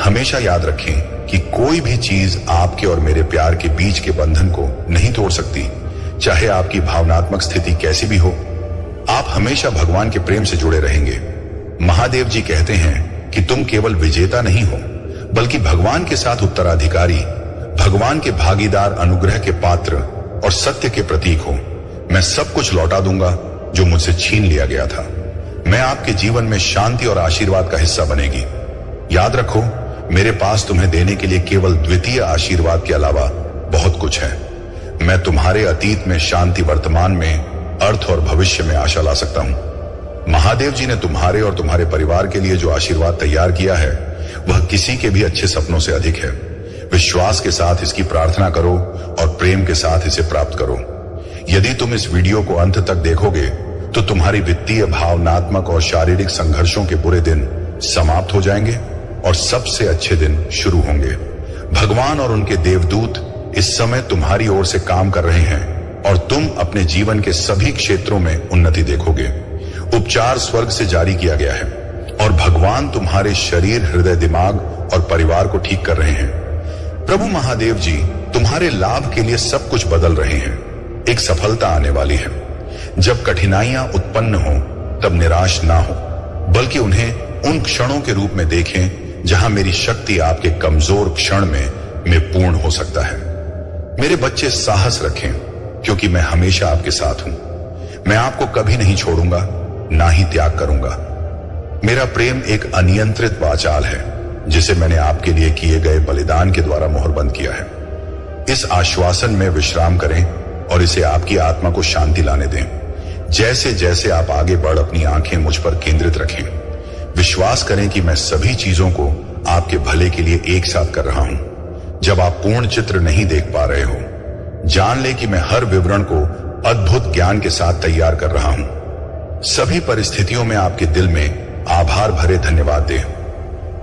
हमेशा याद रखें कि कोई भी चीज आपके और मेरे प्यार के बीच के बंधन को नहीं तोड़ सकती, चाहे आपकी भावनात्मक स्थिति कैसी भी हो। आप हमेशा भगवान के प्रेम से जुड़े रहेंगे। महादेव जी कहते हैं कि तुम केवल विजेता नहीं हो, बल्कि भगवान के साथ उत्तराधिकारी, भगवान के भागीदार, अनुग्रह के पात्र और सत्य के प्रतीक हो। मैं सब कुछ लौटा दूंगा जो मुझसे छीन लिया गया था। मैं आपके जीवन में शांति और आशीर्वाद का हिस्सा बनेगी। याद रखो, मेरे पास तुम्हें देने के लिए केवल द्वितीय आशीर्वाद के अलावा बहुत कुछ है। मैं तुम्हारे अतीत में शांति, वर्तमान में अर्थ और भविष्य में आशा ला सकता हूं। महादेव जी ने तुम्हारे और तुम्हारे परिवार के लिए जो आशीर्वाद तैयार किया है वह किसी के भी अच्छे सपनों से अधिक है। विश्वास के साथ इसकी प्रार्थना करो और प्रेम के साथ इसे प्राप्त करो। यदि तुम इस वीडियो को अंत तक देखोगे तो तुम्हारी वित्तीय, भावनात्मक और शारीरिक संघर्षों के बुरे दिन समाप्त हो जाएंगे और सबसे अच्छे दिन शुरू होंगे। भगवान और उनके देवदूत इस समय तुम्हारी ओर से काम कर रहे हैं और तुम अपने जीवन के सभी क्षेत्रों में उन्नति देखोगे। उपचार स्वर्ग से जारी किया गया है और भगवान तुम्हारे शरीर, हृदय, दिमाग और परिवार को ठीक कर रहे हैं। प्रभु महादेव जी तुम्हारे लाभ के लिए सब कुछ बदल रहे हैं। एक सफलता आने वाली है। जब कठिनाइयां उत्पन्न हो तब निराश ना हो, बल्कि उन्हें उन क्षणों के रूप में देखें जहां मेरी शक्ति आपके कमजोर क्षण में पूर्ण हो सकता है। मेरे बच्चे, साहस रखें, क्योंकि मैं हमेशा आपके साथ हूं। मैं आपको कभी नहीं छोड़ूंगा, ना ही त्याग करूंगा। मेरा प्रेम एक अनियंत्रित वाचाल है जिसे मैंने आपके लिए किए गए बलिदान के द्वारा मोहरबंद किया है। इस आश्वासन में विश्राम करें और इसे आपकी आत्मा को शांति लाने दें। जैसे जैसे आप आगे बढ़ अपनी आंखें मुझ पर केंद्रित रखें। विश्वास करें कि मैं सभी चीजों को आपके भले के लिए एक साथ कर रहा हूं। जब आप पूर्ण चित्र नहीं देख पा रहे हो, जान ले कि मैं हर विवरण को अद्भुत ज्ञान के साथ तैयार कर रहा हूं। सभी परिस्थितियों में आपके दिल में आभार भरे धन्यवाद दें,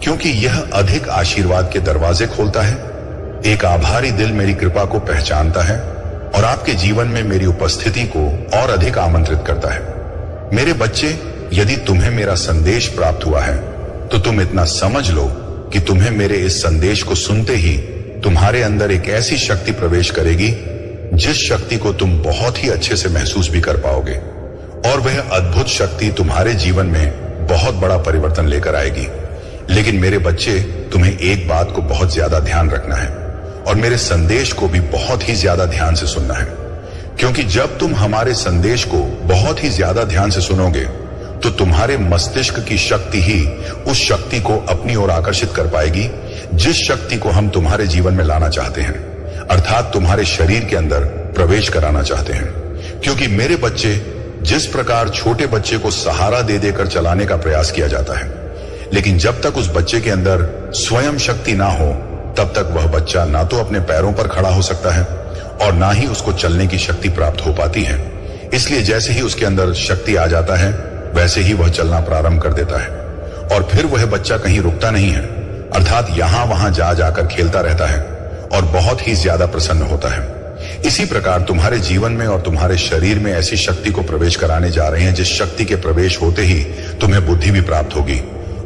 क्योंकि यह अधिक आशीर्वाद के दरवाजे खोलता है। एक आभारी दिल मेरी कृपा को पहचानता है और आपके जीवन में मेरी उपस्थिति को और अधिक आमंत्रित करता है। मेरे बच्चे, यदि तुम्हें मेरा संदेश प्राप्त हुआ है तो तुम इतना समझ लो कि तुम्हें मेरे इस संदेश को सुनते ही तुम्हारे अंदर एक ऐसी शक्ति प्रवेश करेगी जिस शक्ति को तुम बहुत ही अच्छे से महसूस भी कर पाओगे, और वह अद्भुत शक्ति तुम्हारे जीवन में बहुत बड़ा परिवर्तन लेकर आएगी। लेकिन मेरे बच्चे, तुम्हें एक बात को बहुत ज्यादा ध्यान रखना है और मेरे संदेश को भी बहुत ही ज्यादा ध्यान से सुनना है, क्योंकि जब तुम हमारे संदेश को बहुत ही ज्यादा ध्यान से सुनोगे तो तुम्हारे मस्तिष्क की शक्ति ही उस शक्ति को अपनी ओर आकर्षित कर पाएगी जिस शक्ति को हम तुम्हारे जीवन में लाना चाहते हैं, अर्थात तुम्हारे शरीर के अंदर प्रवेश कराना चाहते हैं। क्योंकि मेरे बच्चे, जिस प्रकार छोटे बच्चे को सहारा दे देकर चलाने का प्रयास किया जाता है, लेकिन जब तक उस बच्चे के अंदर स्वयं शक्ति ना हो तब तक वह बच्चा ना तो अपने पैरों पर खड़ा हो सकता है और ना ही उसको चलने की शक्ति प्राप्त हो पाती है। इसलिए जैसे ही उसके अंदर शक्ति आ जाता है वैसे ही वह चलना प्रारंभ कर देता है और फिर वह बच्चा कहीं रुकता नहीं है, अर्थात यहां वहां जा जाकर खेलता रहता है और बहुत ही ज्यादा प्रसन्न होता है। इसी प्रकार तुम्हारे जीवन में और तुम्हारे शरीर में ऐसी शक्ति को प्रवेश कराने जा रहे हैं जिस शक्ति के प्रवेश होते ही तुम्हें बुद्धि भी प्राप्त होगी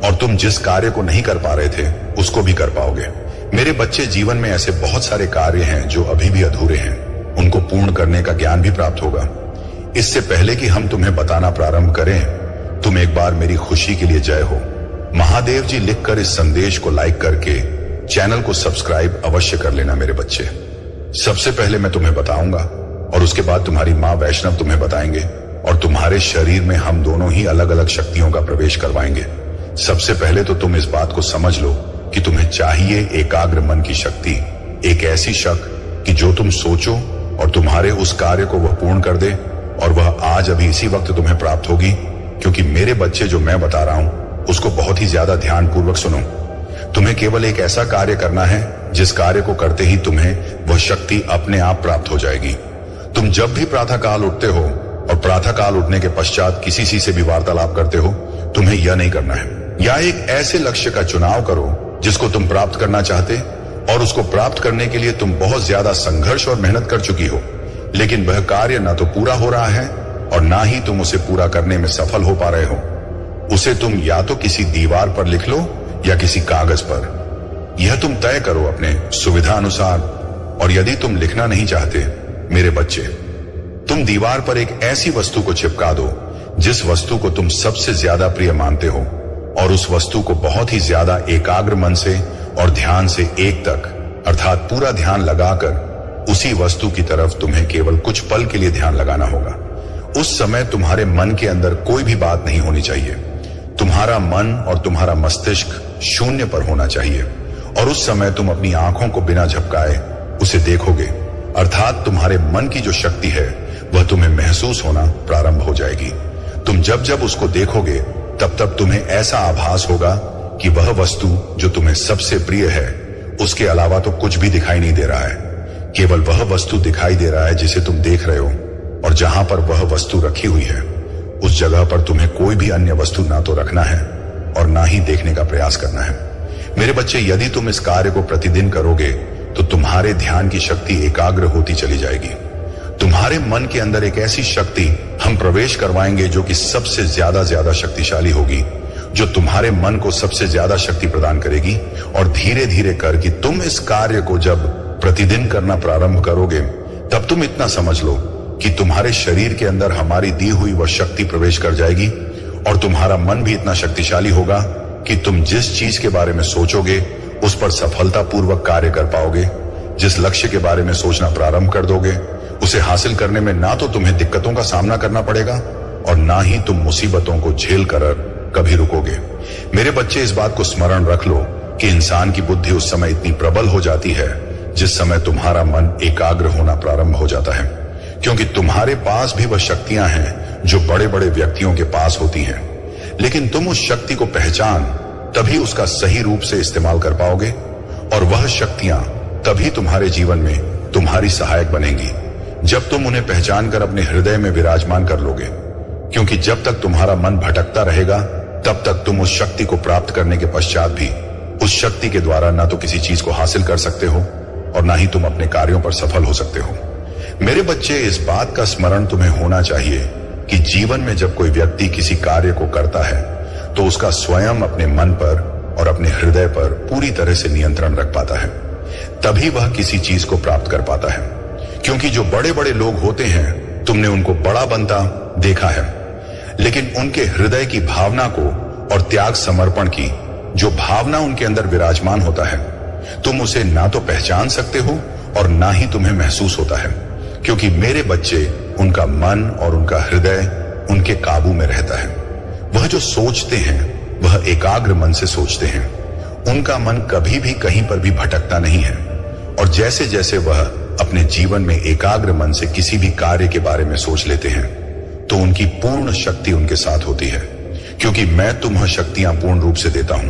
और तुम जिस कार्य को नहीं कर पा रहे थे उसको भी कर पाओगे। मेरे बच्चे, जीवन में ऐसे बहुत सारे कार्य हैं जो अभी भी अधूरे हैं, उनको पूर्ण करने का ज्ञान भी प्राप्त होगा। इससे पहले कि हम तुम्हें बताना प्रारंभ करें, तुम एक बार मेरी खुशी के लिए जय हो महादेव जी लिखकर इस संदेश को लाइक करके चैनल को सब्सक्राइब अवश्य कर लेना। मेरे बच्चे, सबसे पहले मैं तुम्हें बताऊंगा और उसके बाद तुम्हारी माँ वैष्णव तुम्हें बताएंगे और तुम्हारे शरीर में हम दोनों ही अलग अलग शक्तियों का प्रवेश करवाएंगे। सबसे पहले तो तुम इस बात को समझ लो कि तुम्हें चाहिए एकाग्र मन की शक्ति, एक ऐसी शक्ति कि जो तुम सोचो और तुम्हारे उस कार्य को वह पूर्ण कर दे, और वह आज अभी इसी वक्त तुम्हें प्राप्त होगी। क्योंकि मेरे बच्चे, जो मैं बता रहा हूं उसको बहुत ही ज्यादा ध्यान पूर्वक सुनो। तुम्हें केवल एक ऐसा कार्य करना है जिस कार्य को करते ही तुम्हें वह शक्ति अपने आप प्राप्त हो जाएगी। तुम जब भी प्रातः काल उठते हो और प्रातः काल उठने के पश्चात किसी से भी वार्तालाप करते हो, तुम्हें यह नहीं करना है, या एक ऐसे लक्ष्य का चुनाव करो जिसको तुम प्राप्त करना चाहते और उसको प्राप्त करने के लिए तुम बहुत ज्यादा संघर्ष और मेहनत कर चुकी हो, लेकिन वह कार्य ना तो पूरा हो रहा है और ना ही तुम उसे पूरा करने में सफल हो पा रहे हो। उसे तुम या तो किसी दीवार पर लिख लो या किसी कागज पर। यह तुम तय करो अपने सुविधा अनुसार। और यदि तुम लिखना नहीं चाहते मेरे बच्चे, तुम दीवार पर एक ऐसी वस्तु को चिपका दो जिस वस्तु को तुम सबसे ज्यादा प्रिय मानते हो, और उस वस्तु को बहुत ही ज्यादा एकाग्र मन से और ध्यान से एक तक, अर्थात पूरा ध्यान लगाकर उसी वस्तु की तरफ तुम्हें केवल कुछ पल के लिए ध्यान लगाना होगा। उस समय तुम्हारे मन के अंदर कोई भी बात नहीं होनी चाहिए। तुम्हारा मन और तुम्हारा मस्तिष्क शून्य पर होना चाहिए, और उस समय तुम अपनी आंखों को बिना झपकाए उसे देखोगे, अर्थात तुम्हारे मन की जो शक्ति है वह तुम्हें महसूस होना प्रारंभ हो जाएगी। तुम जब जब उसको देखोगे तब तब तुम्हें ऐसा आभास होगा कि वह वस्तु जो तुम्हें सबसे प्रिय है उसके अलावा तो कुछ भी दिखाई नहीं दे रहा है। केवल वह वस्तु दिखाई दे रहा है जिसे तुम देख रहे हो, और जहां पर वह वस्तु रखी हुई है उस जगह पर तुम्हें कोई भी अन्य वस्तु ना तो रखना है और ना ही देखने का प्रयास करना है। मेरे बच्चे, यदि तुम इस कार्य को प्रतिदिन करोगे तो तुम्हारे ध्यान की शक्ति एकाग्र होती चली जाएगी। तुम्हारे मन के अंदर एक ऐसी शक्ति हम प्रवेश करवाएंगे जो कि सबसे ज्यादा शक्तिशाली होगी, जो तुम्हारे मन को सबसे ज्यादा शक्ति प्रदान करेगी। और धीरे धीरे कर कि तुम इस कार्य को जब प्रतिदिन करना प्रारंभ करोगे तब तुम इतना समझ लो कि तुम्हारे शरीर के अंदर हमारी दी हुई वह शक्ति प्रवेश कर जाएगी, और तुम्हारा मन भी इतना शक्तिशाली होगा कि तुम जिस चीज के बारे में सोचोगे उस पर सफलतापूर्वक कार्य कर पाओगे। जिस लक्ष्य के बारे में सोचना प्रारंभ कर दोगे उसे हासिल करने में ना तो तुम्हें दिक्कतों का सामना करना पड़ेगा और ना ही तुम मुसीबतों को झेल कर कभी रुकोगे। मेरे बच्चे, इस बात को स्मरण रख लो कि इंसान की बुद्धि उस समय इतनी प्रबल हो जाती है जिस समय तुम्हारा मन एकाग्र होना प्रारंभ हो जाता है, क्योंकि तुम्हारे पास भी वह शक्तियां हैं जो बड़े बड़े व्यक्तियों के पास होती हैं। लेकिन तुम उस शक्ति को पहचान तभी उसका सही रूप से इस्तेमाल कर पाओगे, और वह शक्तियां तभी तुम्हारे जीवन में तुम्हारी सहायक बनेंगी जब तुम उन्हें पहचान कर अपने हृदय में विराजमान कर लोगे। क्योंकि जब तक तुम्हारा मन भटकता रहेगा तब तक तुम उस शक्ति को प्राप्त करने के पश्चात भी उस शक्ति के द्वारा ना तो किसी चीज को हासिल कर सकते हो और ना ही तुम अपने कार्यों पर सफल हो सकते हो। मेरे बच्चे, इस बात का स्मरण तुम्हें होना चाहिए कि जीवन में जब कोई व्यक्ति किसी कार्य को करता है तो उसका स्वयं अपने मन पर और अपने हृदय पर पूरी तरह से नियंत्रण रख पाता है, तभी वह किसी चीज को प्राप्त कर पाता है। क्योंकि जो बड़े बड़े लोग होते हैं तुमने उनको बड़ा बनता देखा है, लेकिन उनके हृदय की भावना को और त्याग समर्पण की जो भावना उनके अंदर विराजमान होता है, तुम उसे ना तो पहचान सकते हो और ना ही तुम्हें महसूस होता है। क्योंकि मेरे बच्चे, उनका मन और उनका हृदय उनके काबू में रहता है। वह जो सोचते हैं वह एकाग्र मन से सोचते हैं। उनका मन कभी भी कहीं पर भी भटकता नहीं है, और जैसे जैसे वह अपने जीवन में एकाग्र मन से किसी भी कार्य के बारे में सोच लेते हैं तो उनकी पूर्ण शक्ति उनके साथ होती है। क्योंकि मैं तुम्हें शक्तियां पूर्ण रूप से देता हूं,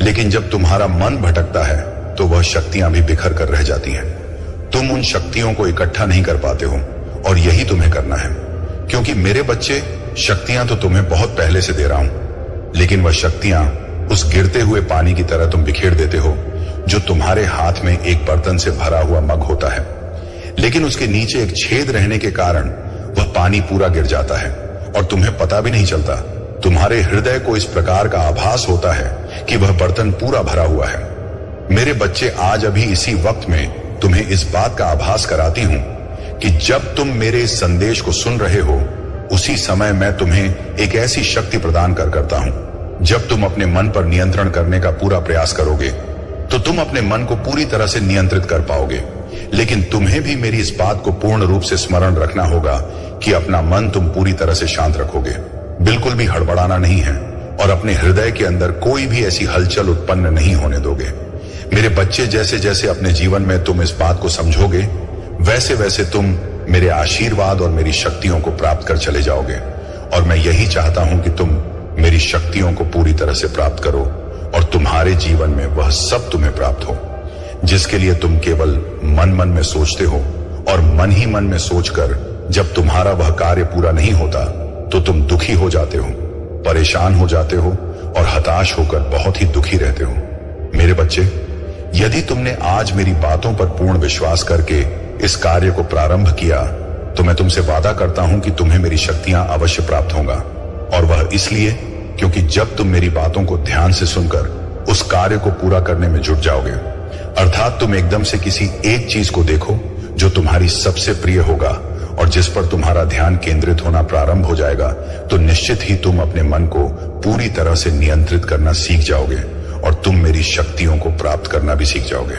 लेकिन जब तुम्हारा मन भटकता है तो वह शक्तियां भी बिखर कर रह जाती हैं। तुम उन शक्तियों को इकट्ठा नहीं कर पाते हो, और यही तुम्हें करना है। क्योंकि मेरे बच्चे, शक्तियां तो तुम्हें बहुत पहले से दे रहा हूं, लेकिन वह शक्तियां उस गिरते हुए पानी की तरह तुम बिखेर देते हो जो तुम्हारे हाथ में एक बर्तन से भरा हुआ मग होता है, लेकिन उसके नीचे एक छेद रहने के कारण वह पानी पूरा गिर जाता है और तुम्हें पता भी नहीं चलता। तुम्हारे हृदय को इस प्रकार का आभास होता है कि वह बर्तन पूरा भरा हुआ है। मेरे बच्चे, आज अभी इसी वक्त में तुम्हें इस बात का आभास कराती हूं कि जब तुम मेरे इस संदेश को सुन रहे हो उसी समय मैं तुम्हें एक ऐसी शक्ति प्रदान करता हूं। जब तुम अपने मन पर नियंत्रण करने का पूरा प्रयास करोगे तो तुम अपने मन को पूरी तरह से नियंत्रित कर पाओगे। लेकिन तुम्हें भी मेरी इस बात को पूर्ण रूप से स्मरण रखना होगा कि अपना मन तुम पूरी तरह से शांत रखोगे, बिल्कुल भी हड़बड़ाना नहीं है, और अपने हृदय के अंदर कोई भी ऐसी हलचल उत्पन्न नहीं होने दोगे। मेरे बच्चे, जैसे जैसे अपने जीवन में तुम इस बात को समझोगे वैसे वैसे तुम मेरे आशीर्वाद और मेरी शक्तियों को प्राप्त कर चले जाओगे। और मैं यही चाहता हूं कि तुम मेरी शक्तियों को पूरी तरह से प्राप्त करो और तुम्हारे जीवन में वह सब तुम्हें प्राप्त हो जिसके लिए तुम केवल मन मन में सोचते हो, और मन ही मन में सोचकर जब तुम्हारा वह कार्य पूरा नहीं होता तो तुम दुखी हो जाते हो, परेशान हो जाते हो और हताश होकर बहुत ही दुखी रहते हो। मेरे बच्चे, यदि तुमने आज मेरी बातों पर पूर्ण विश्वास करके इस कार्य को प्रारंभ किया तो मैं तुमसे वादा करता हूं कि तुम्हें मेरी शक्तियां अवश्य प्राप्त होंगी, और वह इसलिए क्योंकि जब तुम मेरी बातों को ध्यान से सुनकर उस कार्य को पूरा करने में जुट जाओगे, अर्थात तुम एकदम से किसी एक चीज को देखो जो तुम्हारी सबसे प्रिय होगा और जिस पर तुम्हारा ध्यान केंद्रित होना प्रारंभ हो जाएगा, तो निश्चित ही तुम अपने मन को पूरी तरह से नियंत्रित करना सीख जाओगे और तुम मेरी शक्तियों को प्राप्त करना भी सीख जाओगे।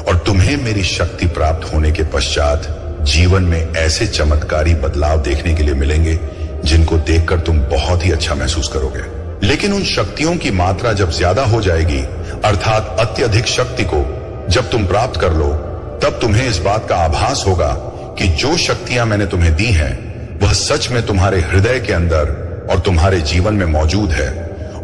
और तुम्हें मेरी शक्ति प्राप्त होने के पश्चात जीवन में ऐसे चमत्कारी बदलाव देखने के लिए मिलेंगे जिनको देखकर तुम बहुत ही अच्छा महसूस करोगे। लेकिन उन शक्तियों की मात्रा जब ज्यादा हो जाएगी, अर्थात अत्यधिक शक्ति को जब तुम प्राप्त कर लो, तब तुम्हें इस बात का आभास होगा कि जो शक्तियां मैंने तुम्हें दी हैं वह सच में तुम्हारे हृदय के अंदर और तुम्हारे जीवन में मौजूद है।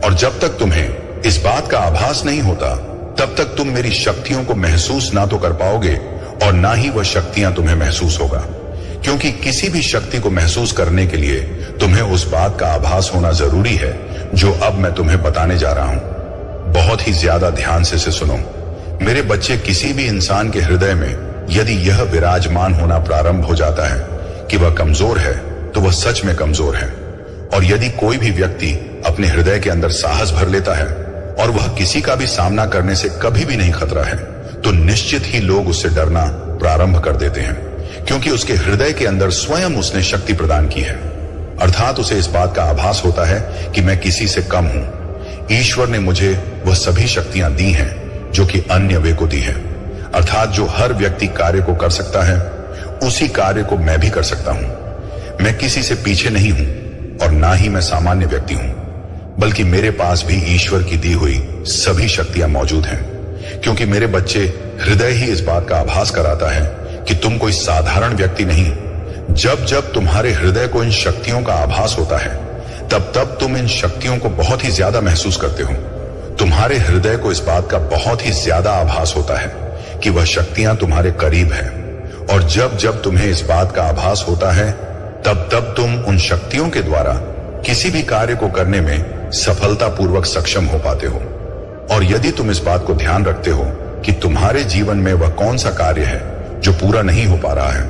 और जब तक तुम्हें इस बात का आभास नहीं होता, तब तक तुम मेरी शक्तियों को महसूस ना तो कर पाओगे और ना ही वह शक्तियां तुम्हें महसूस होगा, क्योंकि किसी भी शक्ति को महसूस करने के लिए तुम्हें उस बात का आभास होना जरूरी है जो अब मैं तुम्हें बताने जा रहा हूं। बहुत ही ज्यादा ध्यान से सुनो मेरे बच्चे। किसी भी इंसान के हृदय में यदि यह विराजमान होना प्रारंभ हो जाता है कि वह कमजोर है, तो वह सच में कमजोर है। और यदि कोई भी व्यक्ति अपने हृदय के अंदर साहस भर लेता है और वह किसी का भी सामना करने से कभी भी नहीं खतरा है, तो निश्चित ही लोग उससे डरना प्रारंभ कर देते हैं, क्योंकि उसके हृदय के अंदर स्वयं उसने शक्ति प्रदान की है। अर्थात उसे इस बात का आभास होता है कि मैं किसी से कम हूं। ईश्वर ने मुझे वह सभी शक्तियां दी हैं जो कि अन्य वे को दी है। अर्थात जो हर व्यक्ति कार्य को कर सकता है, उसी कार्य को मैं भी कर सकता हूं। मैं किसी से पीछे नहीं हूं और ना ही मैं सामान्य व्यक्ति हूं, बल्कि मेरे पास भी ईश्वर की दी हुई सभी शक्तियां मौजूद हैं। क्योंकि मेरे बच्चे, हृदय ही इस बात का आभास कराता है कि तुम कोई साधारण व्यक्ति नहीं। जब जब तुम्हारे हृदय को इन शक्तियों का आभास होता है, तब तब तुम इन शक्तियों को बहुत ही ज्यादा महसूस करते हो। तुम्हारे हृदय को इस बात का बहुत ही ज्यादा आभास होता है कि वह शक्तियां तुम्हारे करीब है। और जब जब तुम्हें इस बात का आभास होता है, तब तब तुम उन शक्तियों के द्वारा किसी भी कार्य को करने में सफलतापूर्वक सक्षम हो पाते हो। और यदि तुम इस बात को ध्यान रखते हो कि तुम्हारे जीवन में वह कौन सा कार्य है जो पूरा नहीं हो पा रहा है,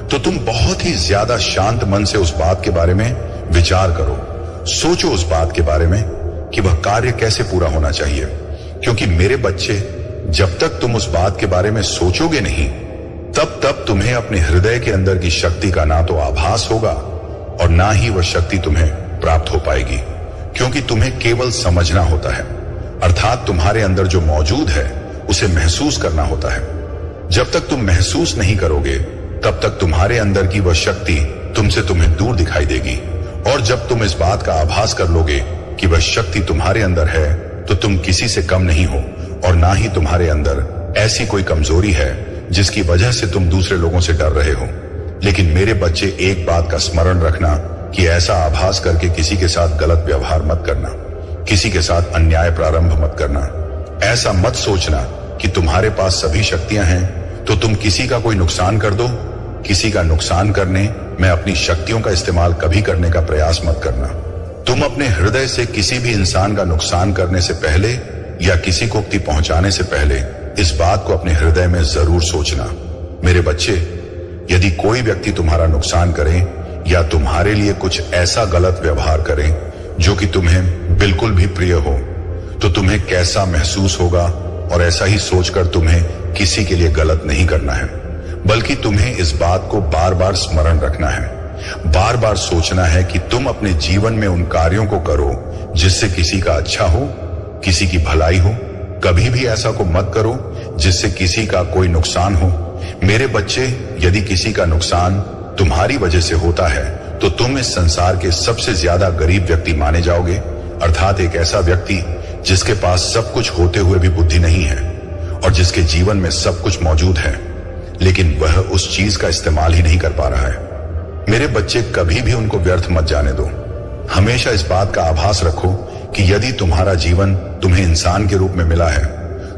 तो तुम बहुत ही ज्यादा शांत मन से उस बात के बारे में विचार करो। सोचो उस बात के बारे में कि वह कार्य कैसे पूरा होना चाहिए। क्योंकि मेरे बच्चे, जब तक तुम उस बात के बारे में सोचोगे नहीं, तब तब तुम्हें अपने हृदय के अंदर की शक्ति का ना तो आभास होगा और ना ही वह शक्ति तुम्हें प्राप्त हो पाएगी। क्योंकि तुम्हें केवल समझना होता है, अर्थात तुम्हारे अंदर जो मौजूद है उसे महसूस करना होता है। जब तक तुम महसूस नहीं करोगे, तब तक तुम्हारे अंदर की वह शक्ति तुमसे तुम्हें दूर दिखाई देगी। और जब तुम इस बात का आभास कर लोगे कि वह शक्ति तुम्हारे अंदर है, तो तुम किसी से कम नहीं हो और ना ही तुम्हारे अंदर ऐसी कोई कमजोरी है जिसकी वजह से तुम दूसरे लोगों से डर रहे हो। लेकिन मेरे बच्चे, एक बात का स्मरण रखना कि ऐसा आभास करके किसी के साथ गलत व्यवहार मत करना, किसी के साथ अन्याय प्रारंभ मत करना। ऐसा मत सोचना कि तुम्हारे पास सभी शक्तियां हैं तो तुम किसी का कोई नुकसान कर दो। किसी का नुकसान करने में अपनी शक्तियों का इस्तेमाल कभी करने का प्रयास मत करना। तुम अपने हृदय से किसी भी इंसान का नुकसान करने से पहले या किसी को क्षति पहुंचाने से पहले इस बात को अपने हृदय में जरूर सोचना। मेरे बच्चे, यदि कोई व्यक्ति तुम्हारा नुकसान करे या तुम्हारे लिए कुछ ऐसा गलत व्यवहार करे जो कि तुम्हें बिल्कुल भी प्रिय हो, तो तुम्हें कैसा महसूस होगा। और ऐसा ही सोचकर तुम्हें किसी के लिए गलत नहीं करना है, बल्कि तुम्हें इस बात को बार बार स्मरण रखना है, बार बार सोचना है कि तुम अपने जीवन में उन कार्यों को करो जिससे किसी का अच्छा हो, किसी की भलाई हो। कभी भी ऐसा को मत करो जिससे किसी का कोई नुकसान हो। मेरे बच्चे, यदि किसी का नुकसान तुम्हारी वजह से होता है, तो तुम इस संसार के सबसे ज्यादा गरीब व्यक्ति माने जाओगे। अर्थात एक ऐसा व्यक्ति जिसके पास सब कुछ होते हुए भी बुद्धि नहीं है और जिसके जीवन में सब कुछ मौजूद है, लेकिन वह उस चीज का इस्तेमाल ही नहीं कर पा रहा है। मेरे बच्चे, कभी भी उनको व्यर्थ मत जाने दो। हमेशा इस बात का आभास रखो कि यदि तुम्हारा जीवन तुम्हें इंसान के रूप में मिला है,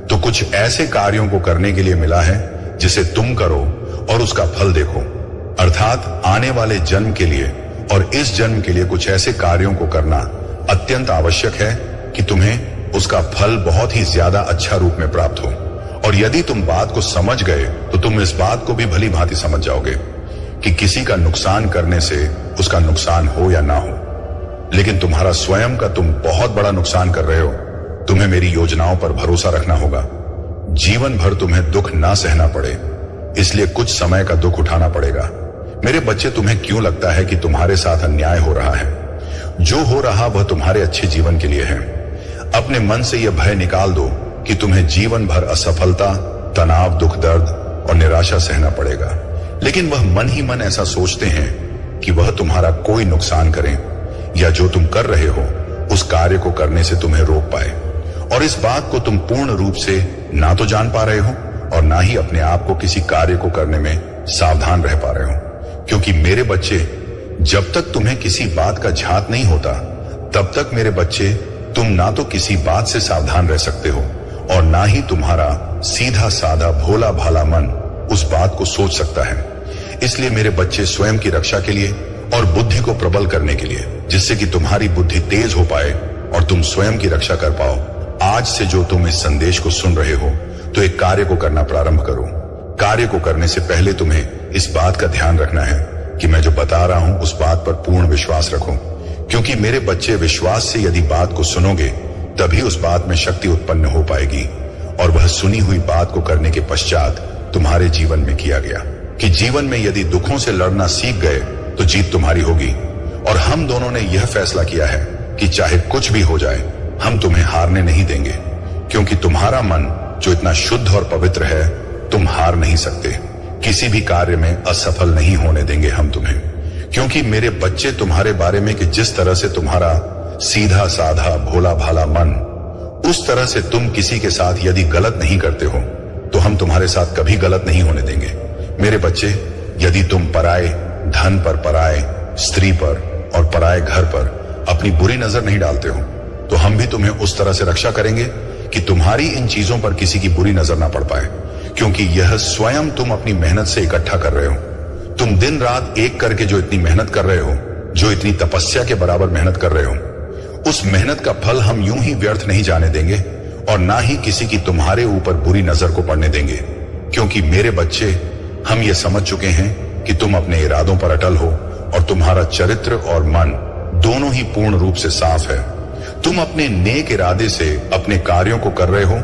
तो कुछ ऐसे कार्यों को करने के लिए मिला है जिसे तुम करो और उसका फल देखो। अर्थात आने वाले जन्म के लिए और इस जन्म के लिए कुछ ऐसे कार्यों को करना अत्यंत आवश्यक है कि तुम्हें उसका फल बहुत ही ज्यादा अच्छा रूप में प्राप्त हो। और यदि तुम बात को समझ गए, तो तुम इस बात को भी भली भांति समझ जाओगे कि किसी का नुकसान करने से उसका नुकसान हो या ना हो, लेकिन तुम्हारा स्वयं का तुम बहुत बड़ा नुकसान कर रहे हो। तुम्हें मेरी योजनाओं पर भरोसा रखना होगा। जीवन भर तुम्हें दुख ना सहना पड़े, इसलिए कुछ समय का दुख उठाना पड़ेगा। मेरे बच्चे, तुम्हें क्यों लगता है कि तुम्हारे साथ अन्याय हो रहा है? जो हो रहा वह तुम्हारे अच्छे जीवन के लिए है। अपने मन से यह भय निकाल दो कि तुम्हें जीवन भर असफलता, तनाव, दुख, दर्द और निराशा सहना पड़ेगा। लेकिन वह मन ही मन ऐसा सोचते हैं कि वह तुम्हारा कोई नुकसान करें या जो तुम कर रहे हो उस कार्य को करने से तुम्हें रोक पाए। और इस बात को तुम पूर्ण रूप से ना तो जान पा रहे हो और ना ही अपने आप को किसी कार्य को करने में सावधान रह पा रहे हो। क्योंकि मेरे बच्चे, जब तक तुम्हें किसी बात का झात नहीं होता, तब तक मेरे बच्चे तुम ना तो किसी बात से सावधान रह सकते हो और ना ही तुम्हारा सीधा साधा भोला भाला मन उस बात को सोच सकता है। इसलिए मेरे बच्चे, स्वयं की रक्षा के लिए और बुद्धि को प्रबल करने के लिए, जिससे कि तुम्हारी बुद्धि तेज हो पाए और तुम स्वयं की रक्षा कर पाओ, आज से जो तुम इस संदेश को सुन रहे हो, तो एक कार्य को करना प्रारंभ करो। कार्य को करने से पहले तुम्हें इस बात का ध्यान रखना है कि मैं जो बता रहा हूं उस बात पर पूर्ण विश्वास रखो। क्योंकि मेरे बच्चे, विश्वास से यदि बात को सुनोगे तभी उस बात में शक्ति उत्पन्न हो पाएगी और वह सुनी हुई बात को करने के पश्चात तुम्हारे जीवन में किया गया कि जीवन में यदि दुखों से लड़ना सीख गए तो जीत तुम्हारी होगी। और हम दोनों ने यह फैसला किया है कि चाहे कुछ भी हो जाए, हम तुम्हें हारने नहीं देंगे। क्योंकि तुम्हारा मन जो इतना शुद्ध और पवित्र है, तुम हार नहीं सकते। किसी भी कार्य में असफल नहीं होने देंगे हम तुम्हें। क्योंकि मेरे बच्चे, तुम्हारे बारे में कि जिस तरह से तुम्हारा सीधा साधा भोला भाला मन, उस तरह से तुम किसी के साथ यदि गलत नहीं करते हो तो हम तुम्हारे साथ कभी गलत नहीं होने देंगे। मेरे बच्चे, यदि तुम पराए धन पर, पराए स्त्री पर और पराए घर पर अपनी बुरी नजर नहीं डालते हो, तो हम भी तुम्हें उस तरह से रक्षा करेंगे कि तुम्हारी इन चीजों पर किसी की बुरी नजर ना पड़ पाए। क्योंकि यह स्वयं तुम अपनी मेहनत से इकट्ठा कर रहे हो। तुम दिन रात एक करके जो इतनी मेहनत कर रहे हो, जो इतनी तपस्या के बराबर मेहनत कर रहे हो, उस मेहनत का फल हम यूं ही व्यर्थ नहीं जाने देंगे और ना ही किसी की तुम्हारे ऊपर बुरी नजर को पड़ने देंगे। क्योंकि मेरे बच्चे, हम ये समझ चुके हैं कि तुम अपने इरादों पर अटल हो और तुम्हारा चरित्र और मन दोनों ही पूर्ण रूप से साफ है। तुम अपने नेक इरादे से अपने कार्यों को कर रहे हो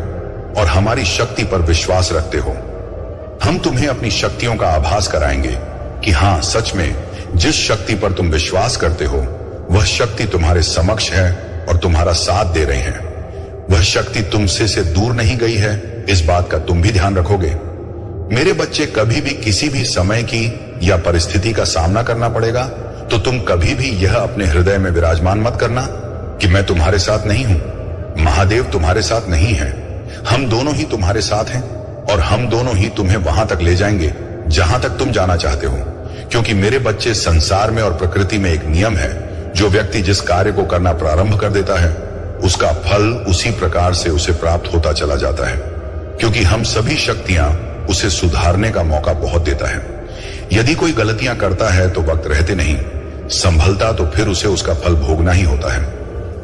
और हमारी शक्ति पर विश्वास रखते हो। हम तुम्हें अपनी शक्तियों का आभास कराएंगे कि हाँ, सच में जिस शक्ति पर तुम विश्वास करते हो वह शक्ति तुम्हारे समक्ष है और तुम्हारा साथ दे रहे हैं। वह शक्ति तुमसे से दूर नहीं गई है, इस बात का तुम भी ध्यान रखोगे। मेरे बच्चे, कभी भी किसी भी समय की या परिस्थिति का सामना करना पड़ेगा तो तुम कभी भी यह अपने हृदय में विराजमान मत करना कि मैं तुम्हारे साथ नहीं हूं, महादेव तुम्हारे साथ नहीं है। हम दोनों ही तुम्हारे साथ हैं और हम दोनों ही तुम्हें वहां तक ले जाएंगे जहां तक तुम जाना चाहते हो। क्योंकि मेरे बच्चे, संसार में और प्रकृति में एक नियम है, जो व्यक्ति जिस कार्य को करना प्रारंभ कर देता है उसका फल उसी प्रकार से उसे प्राप्त होता चला जाता है। क्योंकि हम सभी शक्तियां उसे सुधारने का मौका बहुत देता है। यदि कोई गलतियां करता है तो वक्त रहते नहीं संभलता, तो फिर उसे उसका फल भोगना ही होता है।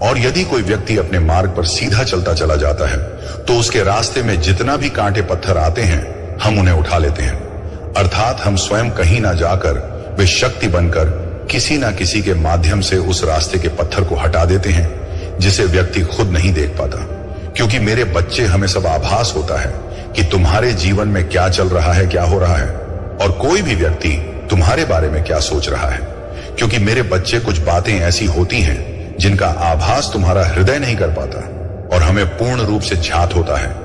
और यदि कोई व्यक्ति अपने मार्ग पर सीधा चलता चला जाता है तो उसके रास्ते में जितना भी कांटे पत्थर आते हैं हम उन्हें उठा लेते हैं। अर्थात हम स्वयं कहीं ना जाकर वे शक्ति बनकर किसी ना किसी के माध्यम से उस रास्ते के पत्थर को हटा देते हैं जिसे व्यक्ति खुद नहीं देख पाता। क्योंकि मेरे बच्चे, हमें सब आभास होता है कि तुम्हारे जीवन में क्या चल रहा है, क्या हो रहा है, और कोई भी व्यक्ति तुम्हारे बारे में क्या सोच रहा है। क्योंकि मेरे बच्चे, कुछ बातें ऐसी होती हैं जिनका आभास तुम्हारा हृदय नहीं कर पाता और हमें पूर्ण रूप से झात होता है।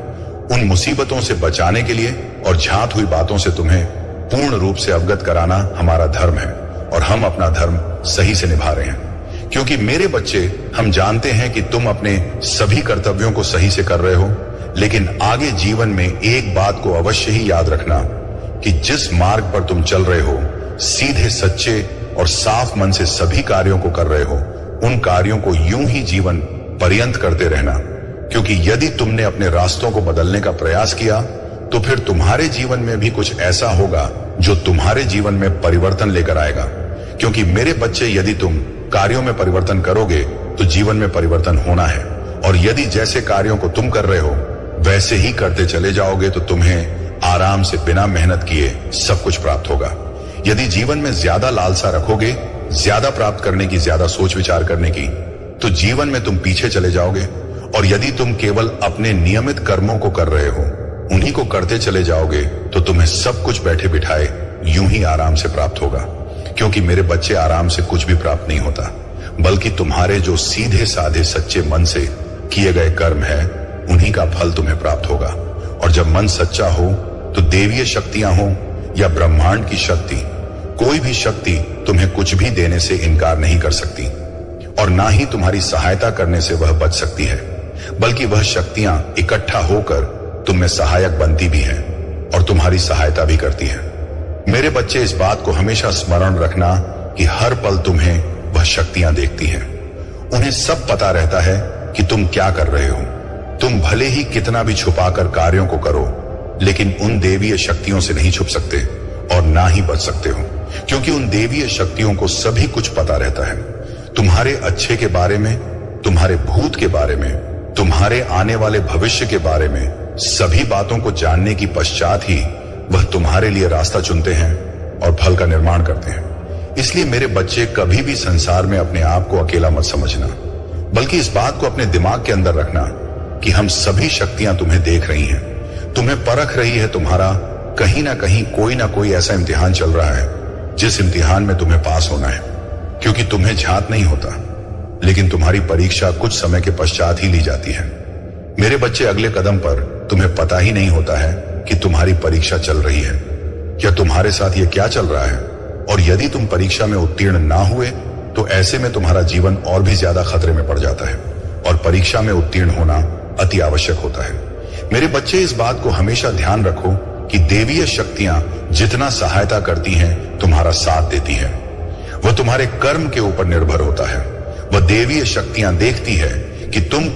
उन मुसीबतों से बचाने के लिए और झात हुई बातों से तुम्हें पूर्ण रूप से अवगत कराना हमारा धर्म है और हम अपना धर्म सही से निभा रहे हैं। क्योंकि मेरे बच्चे, हम जानते हैं कि तुम अपने सभी कर्तव्यों को सही से कर रहे हो, लेकिन आगे जीवन में एक बात को अवश्य ही याद रखना कि जिस मार्ग पर तुम चल रहे हो, सीधे सच्चे और साफ मन से सभी कार्यों को कर रहे हो, उन कार्यों को यूं ही जीवन पर्यंत करते रहना। क्योंकि यदि तुमने अपने रास्तों को बदलने का प्रयास किया तो फिर तुम्हारे जीवन में भी कुछ ऐसा होगा जो तुम्हारे जीवन में परिवर्तन लेकर आएगा। क्योंकि मेरे बच्चे, यदि तुम कार्यों में परिवर्तन करोगे तो जीवन में परिवर्तन होना है, और यदि जैसे कार्यों को तुम कर रहे हो वैसे ही करते चले जाओगे तो तुम्हें आराम से बिना मेहनत किए सब कुछ प्राप्त होगा। यदि जीवन में ज्यादा लालसा रखोगे ज्यादा प्राप्त करने की, ज्यादा सोच विचार करने की, तो जीवन में तुम पीछे चले जाओगे। और यदि तुम केवल अपने नियमित कर्मों को कर रहे हो, उन्हीं को करते चले जाओगे, तो तुम्हें सब कुछ बैठे बिठाए यूं ही आराम से प्राप्त होगा। क्योंकि मेरे बच्चे, आराम से कुछ भी प्राप्त नहीं होता, बल्कि तुम्हारे जो सीधे साधे सच्चे मन से किए गए कर्म है, उन्हीं का फल तुम्हें प्राप्त होगा। और जब मन सच्चा हो, तो देवीय शक्तियां हो या ब्रह्मांड की शक्ति, कोई भी शक्ति तुम्हें कुछ भी देने से इनकार नहीं कर सकती। और ना ही तुम्हारी सहायता करने से वह बच सकती है, बल्कि वह शक्तियां इकट्ठा होकर तुम में सहायक बनती भी हैं और तुम्हारी सहायता भी करती हैं। मेरे बच्चे, इस बात को हमेशा स्मरण रखना कि हर पल तुम्हें वह शक्तियां देखती हैं। उन्हें सब पता रहता है कि तुम क्या कर रहे हो। तुम भले ही कितना भी छुपाकर कार्यों को करो, लेकिन उन देवीय शक्तियों से नहीं छुप सकते और ना ही बच सकते हो, क्योंकि उन देवीय शक्तियों को सभी कुछ पता रहता है। तुम्हारे अच्छे के बारे में, तुम्हारे भूत के बारे में, तुम्हारे आने वाले भविष्य के बारे में, सभी बातों को जानने की पश्चात ही वह तुम्हारे लिए रास्ता चुनते हैं और फल का निर्माण करते हैं। इसलिए मेरे बच्चे, कभी भी संसार में अपने आप को अकेला मत समझना, बल्कि इस बात को अपने दिमाग के अंदर रखना कि हम सभी शक्तियां तुम्हें देख रही हैं, तुम्हें परख रही है। तुम्हारा कहीं ना कोई ऐसा इम्तिहान चल रहा है जिस इम्तिहान में तुम्हें पास होना है, क्योंकि तुम्हें झात नहीं होता, लेकिन तुम्हारी परीक्षा कुछ समय के पश्चात ही ली जाती है। मेरे बच्चे, अगले कदम पर तुम्हें पता ही नहीं होता है कि तुम्हारी परीक्षा चल रही है या तुम्हारे साथ ये क्या चल रहा है। और यदि तुम परीक्षा में उत्तीर्ण ना हुए, तो ऐसे में तुम्हारा जीवन और भी ज्यादा खतरे में पड़ जाता है और परीक्षा में उत्तीर्ण होना अति आवश्यक होता है। मेरे बच्चे, इस बात को हमेशा ध्यान रखो कि देवीय शक्तियां जितना सहायता करती हैं, तुम्हारा साथ देती हैं, वह तुम्हारे कर्म के ऊपर निर्भर होता है। वह देवीय शक्तियां देखती है कि तुम